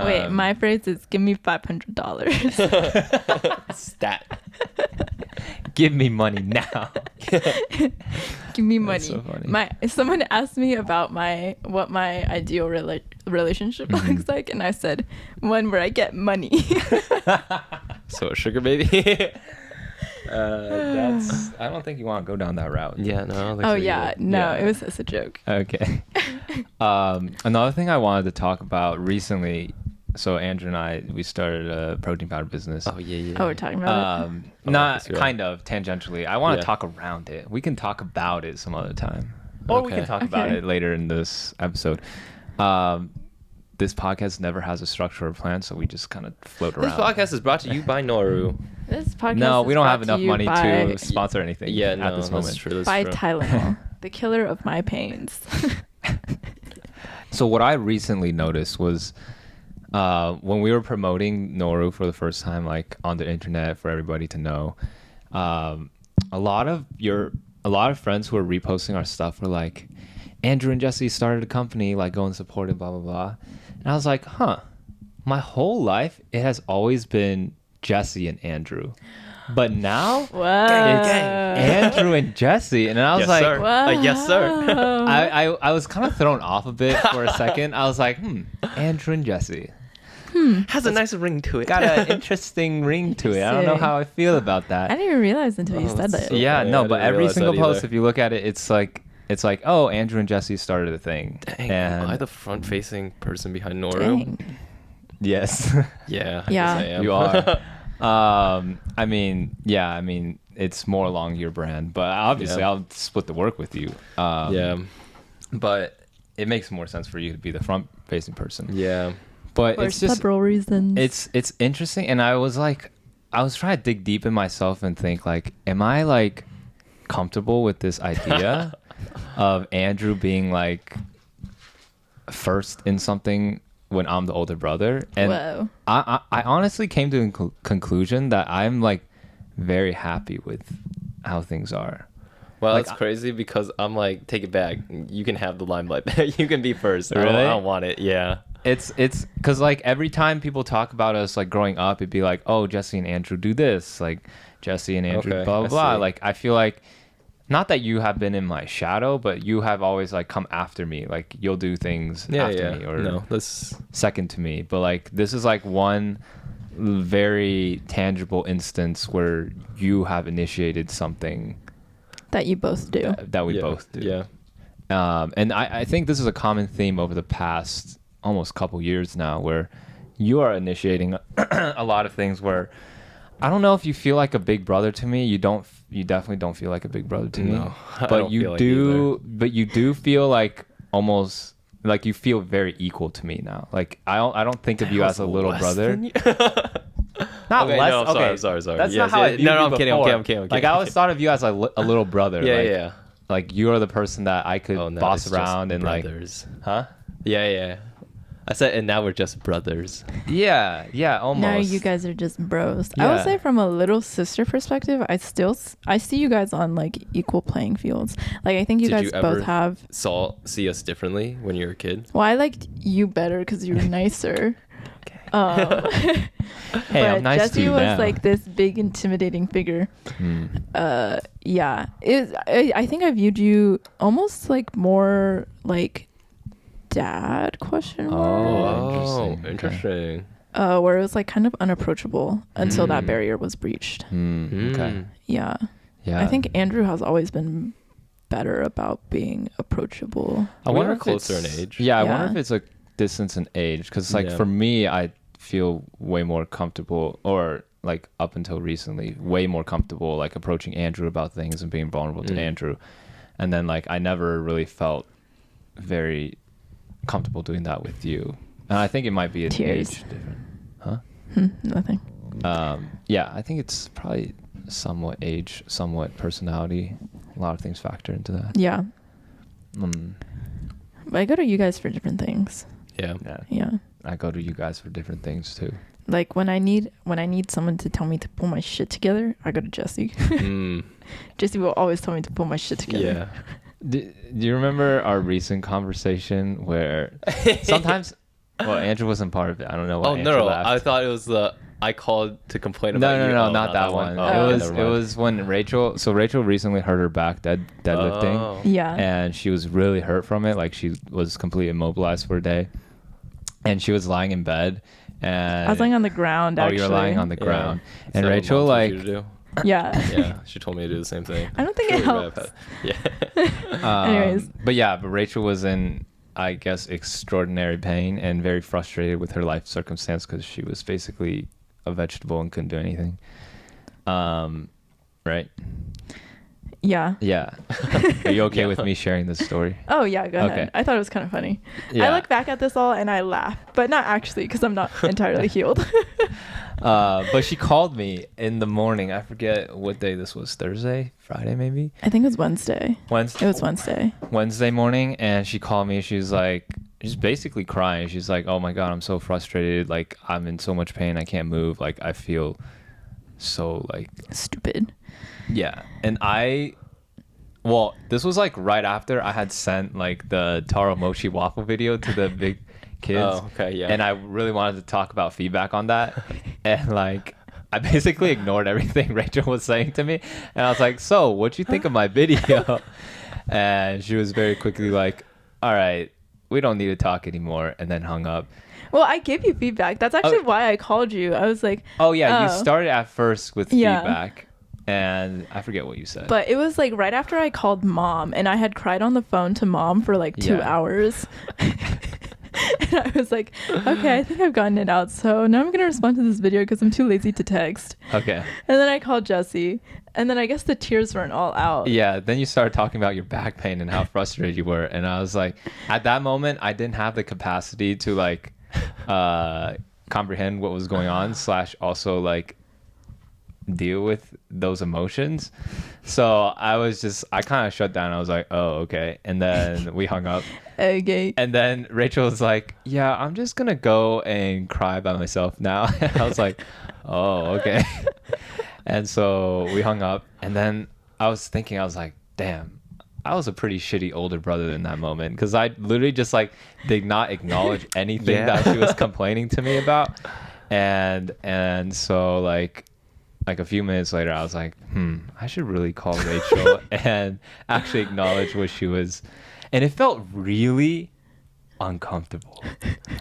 Wait, my phrase is give me $500. Stat. Give me money now. Give me money. That's so funny. Someone asked me about what my ideal relationship Mm-hmm. looks like, and I said one where I get money. So a sugar baby. I don't think you want to go down that route. Yeah, no. I don't think Oh so yeah, either. no, Yeah. it was just a joke. Okay. Another thing I wanted to talk about recently. So Andrew and I, we started a protein powder business. Oh yeah. Oh, we're talking about it. Not yes, you are. kind of tangentially. I want to Yeah. talk around it. We can talk about it some other time, or we can Okay. talk about Okay. it later in this episode. This podcast never has a structure or plan, so we just kind of float This around. podcast is brought to you by Noru. This podcast. No, is we don't brought have enough you money by, to sponsor anything. Yeah, at no, this that's moment. true. That's by true. Tylenol, the killer of my pains. So what I recently noticed was when we were promoting Noru for the first time, like on the internet for everybody to know, a lot of friends who were reposting our stuff were like, Andrew and Jesse started a company, like go and support it, blah blah blah. And I was like, huh, my whole life it has always been Jesse and Andrew, but now Wow. Andrew and Jesse, and I was Yes, like, sir. Yes, sir. I was kind of thrown off a bit for a second. I was like, Andrew and Jesse Has a nice ring to it. got an interesting ring to it. I don't know how I feel about I that. didn't even realize until you said that. Yeah, Yeah, no, I but didn't every realize single that post, either. if you look at it, it's like, oh, Andrew and Jesse started a thing. Dang, And am I the front-facing person behind Noru? Dang. yes, Yeah. Yeah. Yes, I am. you are. I mean, it's more along your brand, but obviously Yeah. I'll split the work with you. Yeah. But it makes more sense for you to be the front-facing person. Yeah. But For it's just several reasons. it's interesting, and I was trying to dig deep in myself and think like, am I like comfortable with this idea of Andrew being like first in something when I'm the older brother? And Whoa. I honestly came to the conclusion that I'm like very happy with how things are. Well, Like, that's crazy because I'm like, take it back. You can have the limelight. You can be first. Really? I don't want it. Yeah. It's because like every time people talk about us like growing up, it'd be like, oh, Jesse and Andrew do this, like Jesse and Andrew Okay, blah blah I blah. see. Like I feel like not that you have been in my shadow, but you have always like come after me. Like you'll do things after me or no, that's second to me. But like this is like one very tangible instance where you have initiated something That you both do. that we yeah, both do. Yeah. And I think this is a common theme over the past almost couple years now where you are initiating a lot of things where I don't know if you feel like a big brother to me. You definitely don't feel like a big brother to me. No, I But don't you feel like but you do feel like almost like you feel very equal to me now. Like I don't think of you as a little brother. Not Okay, less. no, I'm okay, sorry, sorry. That's Yes, not how yeah. I viewed No, you I'm kidding, I'm before. kidding, I'm kidding, I'm Like kidding. I always thought of you as a little brother. Yeah, like, yeah. Like you are the person that I could Oh, no, boss it's just around and brothers. like, huh? Yeah, yeah. I said, and now we're just brothers. Yeah, almost. Now you guys are just bros. I Yeah. would say from a little sister perspective, I see you guys on like equal playing fields. Like I think you Did guys you ever both have. see us differently when you were a kid? Well, I liked you better because you were nicer. Hey, but I'm nice Jesse to you was now. like this big intimidating figure. Hmm. Yeah, I think I viewed you almost like more like dad question mark. Oh, interesting. Interesting. Where it was like kind of unapproachable until that Mm. barrier was breached. Okay. Mm. Yeah. Yeah. I think Andrew has always been better about being approachable. I We wonder are if closer it's- in age. Yeah, I Yeah. wonder if it's a distance in age because like Yeah. for me, I feel way more comfortable, or like up until recently, way more comfortable like approaching Andrew about things and being vulnerable to Mm. Andrew, and then like I never really felt very comfortable doing that with you, and I think it might be an Tears. age difference. Huh? Nothing. Yeah, I think it's probably somewhat age, somewhat personality. A lot of things factor into that. Yeah. Mm, But I go to you guys for different things. Yeah. yeah, Yeah. I go to you guys for different things too. Like when I need someone to tell me to pull my shit together, I go to Jesse. Mm. Jesse will always tell me to pull my shit together. Yeah. Do you remember our recent conversation where sometimes, well, Andrew wasn't part of it. I don't know why Oh Andrew no! laughed. I thought it was the I called to complain about No, you. no, Oh, not that one. Oh, okay, it never it mind. was when Rachel. So Rachel recently hurt her back deadlifting, Oh. Yeah. and she was really hurt from it. Like she was completely immobilized for a day, and she was lying in bed. And I was lying on the ground. oh, Actually. you were lying on the Yeah. ground, Is and that what Rachel Mom told like you to do? Yeah. Yeah, she told me to do the same thing. I don't think it Truly, helps. Yeah. Anyways. but Rachel was in, I guess, extraordinary pain and very frustrated with her life circumstance because she was basically a vegetable and couldn't do anything. Right? Yeah. Yeah. Are you okay Yeah. with me sharing this story? Oh yeah, go Okay. ahead. I thought it was kind of funny. Yeah. I look back at this all and I laugh, but not actually because I'm not entirely healed. But she called me in the morning. I forget what day this was. Thursday, Friday, maybe. I think it was Wednesday. Wednesday. It was Wednesday. Wednesday morning, and she called me. She's like, she's basically crying. She's like, "Oh my god, I'm so frustrated. Like, I'm in so much pain. I can't move. Like, I feel so like." Stupid. Yeah, and I well, this was like right after I had sent like the Taro Mochi waffle video to the big kids. Oh, okay, yeah. And I really wanted to talk about feedback on that. And like, I basically ignored everything Rachel was saying to me. And I was like, so what'd you think of my video? And she was very quickly like, all right, we don't need to talk anymore. And then hung up. Well, I gave you feedback. That's actually why I called you. I was like, Oh, yeah. You started at first with Yeah. feedback. And I forget what you said. but it was like right after I called mom, and I had cried on the phone to mom for like 2 Yeah. hours. And I was like, okay, I think I've gotten it out. So now I'm going to respond to this video because I'm too lazy to text. Okay. And then I called Jesse. And then I guess the tears weren't all out. Yeah, then you started talking about your back pain and how frustrated you were. And I was like, at that moment, I didn't have the capacity to like comprehend what was going on, / also like deal with those emotions. So I kind of shut down. I was like, oh, okay. And then we hung up. Okay. And then Rachel was like, yeah, I'm just going to go and cry by myself now. And I was like, oh, okay. And so we hung up. And then I was thinking, I was like, damn, I was a pretty shitty older brother in that moment. Because I literally just like did not acknowledge anything Yeah. that she was complaining to me about. And so like a few minutes later, I was like, I should really call Rachel and actually acknowledge what she was. And it felt really uncomfortable.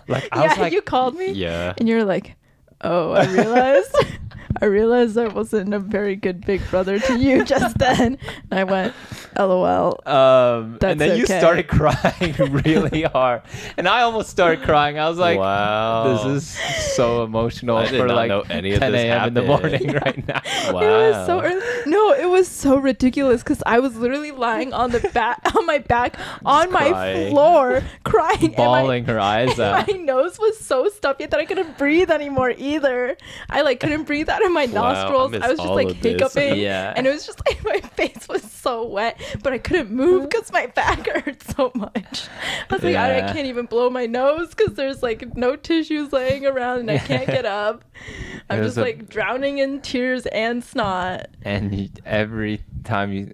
Like I Yeah, was like, you called me. Yeah. And you're like, oh, I realized I wasn't a very good big brother to you just then. And I went, LOL. and That's then you okay. started crying really hard, and I almost started crying. I was like, wow. this is so emotional I did for not like know any of 10 this a.m. in the happened. morning right now. Wow. It was so early. No, it was so ridiculous because I was literally lying on the back, on my back, on my crying. floor, crying, Bawling her eyes and out. my nose was so stuffy that I couldn't breathe anymore either. I like couldn't breathe out of my Wow, I nostrils. missed I was just all like of this. hiccuping, Yeah. and it was just like my face was so wet, but I couldn't move because my back hurt so much. I was like, I Yeah. can't even blow my nose because there's like no tissues laying around, and I can't get up. I'm It was just a- like drowning in tears and snot. And every time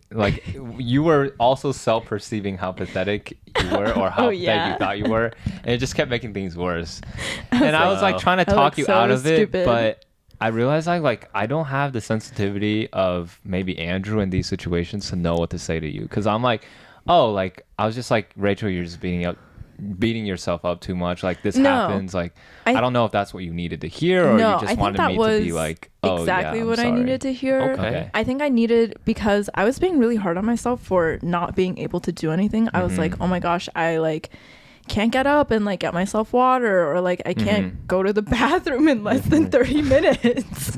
you were also self-perceiving how pathetic you were or how Oh, pathetic yeah. you thought you were, and it just kept making things worse. And I was like Wow. trying to I talk look you so out of it, stupid. but I realized I don't have the sensitivity of maybe Andrew in these situations to know what to say to you, because I'm like, oh, like I was just like, Rachel, you're just beating yourself up too much. Like this No. happens. Like I don't know if that's what you needed to hear, or No, you I just think wanted that me was to be like, oh, exactly yeah, I'm what sorry. I needed to hear. Okay. I think I needed, because I was being really hard on myself for not being able to do anything. I was like, oh my gosh, I like can't get up and like get myself water, or like I can't go to the bathroom in less than 30 minutes.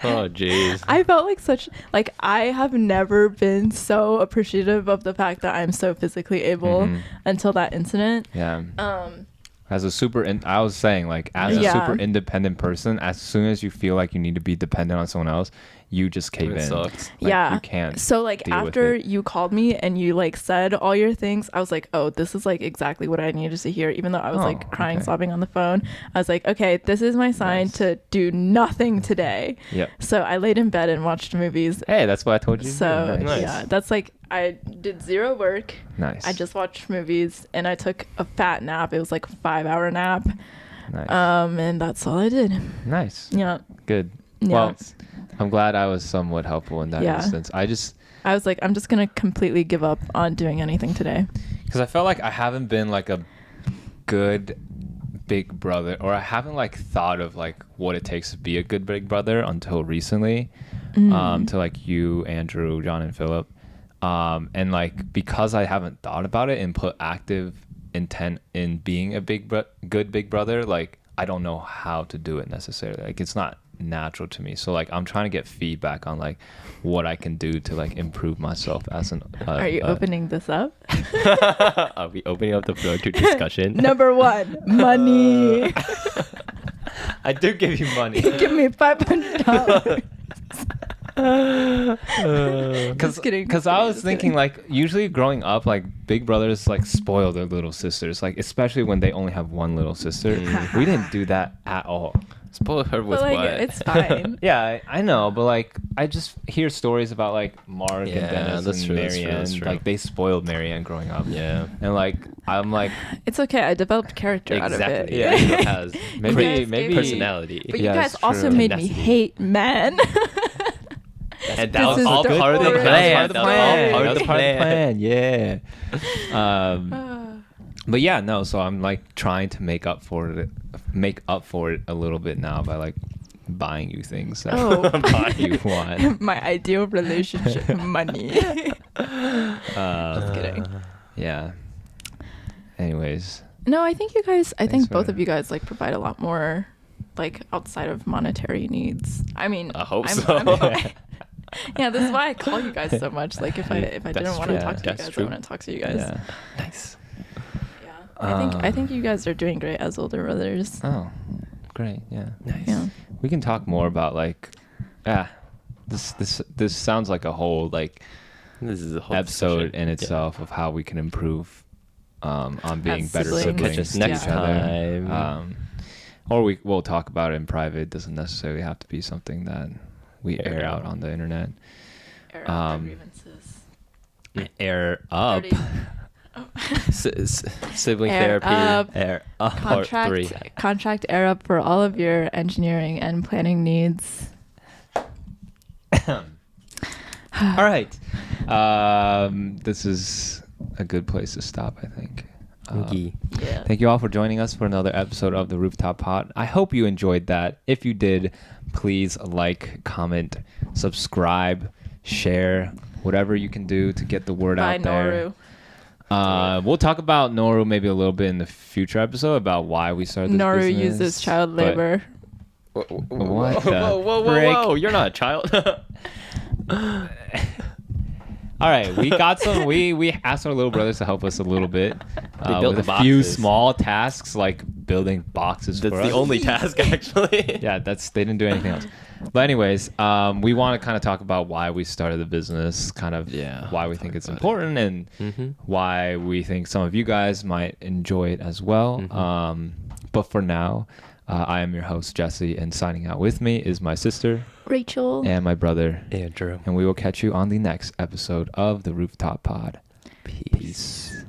Oh, jeez. I felt like I have never been so appreciative of the fact that I'm so physically able until that incident. Yeah. As a I was saying, like, as a Yeah. super independent person, as soon as you feel like you need to be dependent on someone else, you just cave It in. sucks. Like, Yeah. You can't. So like deal with after it. you called me and you like said all your things, I was like, oh, this is like exactly what I needed to hear. Even though I was Oh, like crying, okay. sobbing on the phone, I was like, okay, this is my sign Nice. to do nothing today. Yep. So I laid in bed and watched movies. Hey, that's what I told you. to do. So Nice. Nice. yeah, that's like I did zero work. Nice. I just watched movies and I took a fat nap. It was like a 5-hour nap. Nice. And that's all I did. Nice. Yeah. Good. Yeah. Well, I'm glad I was somewhat helpful in that Yeah. instance. I was like, I'm just gonna completely give up on doing anything today. because I felt like I haven't been like a good big brother, or I haven't like thought of like what it takes to be a good big brother until recently. To like you, Andrew, John, and Philip, and like because I haven't thought about it and put active intent in being a good big brother, like I don't know how to do it necessarily. Like it's not natural to me. So like I'm trying to get feedback on like what I can do to like improve myself as an. Are you opening this up? Are we opening up the floor to discussion? Number one, money. I do give you money. Give me $500. Just kidding, Because just I kidding, was just thinking kidding. like usually growing up, like big brothers like spoil their little sisters, like especially when they only have one little sister. We didn't do that at all. Spoil her with But like, what? it's fine. Yeah, I know, but like I just hear stories about like Mark Yeah, and Dennis that's and true, that's true, Marianne. that's true. Like they spoiled Marianne growing up. Yeah. And like I'm like It's okay. I developed character out of it. Exactly. Yeah. It has maybe guys maybe gave me- personality. But Yeah, you guys it's also true. made me Tenacity. hate men. And This that was is all the part of the horror plan. of That the was all plan. part of the plan. Yeah. But yeah, no. So I'm like trying to make up for it a little bit now by like buying you things that Oh. you want. My ideal relationship, money. Just kidding. Yeah. Anyways, No, I think you guys. I Thanks think both for- of you guys like provide a lot more, like outside of monetary needs. I mean, I hope I'm- so. yeah, this is why I call you guys so much. Like, if I That's didn't want to true. talk to you That's guys, true. I want to talk to you guys. yeah. Nice. Yeah, I think you guys are doing great as older brothers. Oh, great. Yeah. Nice. Yeah. We can talk more about like, this sounds like a whole like This is a whole episode discussion. in Yeah. itself of how we can improve on being As better siblings. siblings Catch us to next each other. time. Or we'll talk about it in private. It doesn't necessarily have to be something that we air out on the internet. Air out Um, grievances. Air up. Dirty- Sibling Air therapy. up. Air up. Part 3. Contract air up for all of your engineering and planning needs. All right. This is a good place to stop, I think. Yeah. Thank you all for joining us for another episode of the Rooftop Pod. I hope you enjoyed that. If you did, please like, comment, subscribe, share, whatever you can do to get the word Bye, out there. Noru. We'll talk about Noru maybe a little bit in the future episode about why we started this Noru business, uses child but- labor. What the Whoa, frick? whoa. You're not a child. All right, we got some. We asked our little brothers to help us a little bit They built with the a few boxes. small tasks like building boxes. That's for the us. only task, actually. Yeah, they didn't do anything else. But anyways, we want to kind of talk about why we started the business, kind of why we think it's important, and why we think some of you guys might enjoy it as well. But for now, I am your host Jesse, and signing out with me is my sister Rachel. and my brother Andrew. and we will catch you on the next episode of the Rooftop Pod. Peace.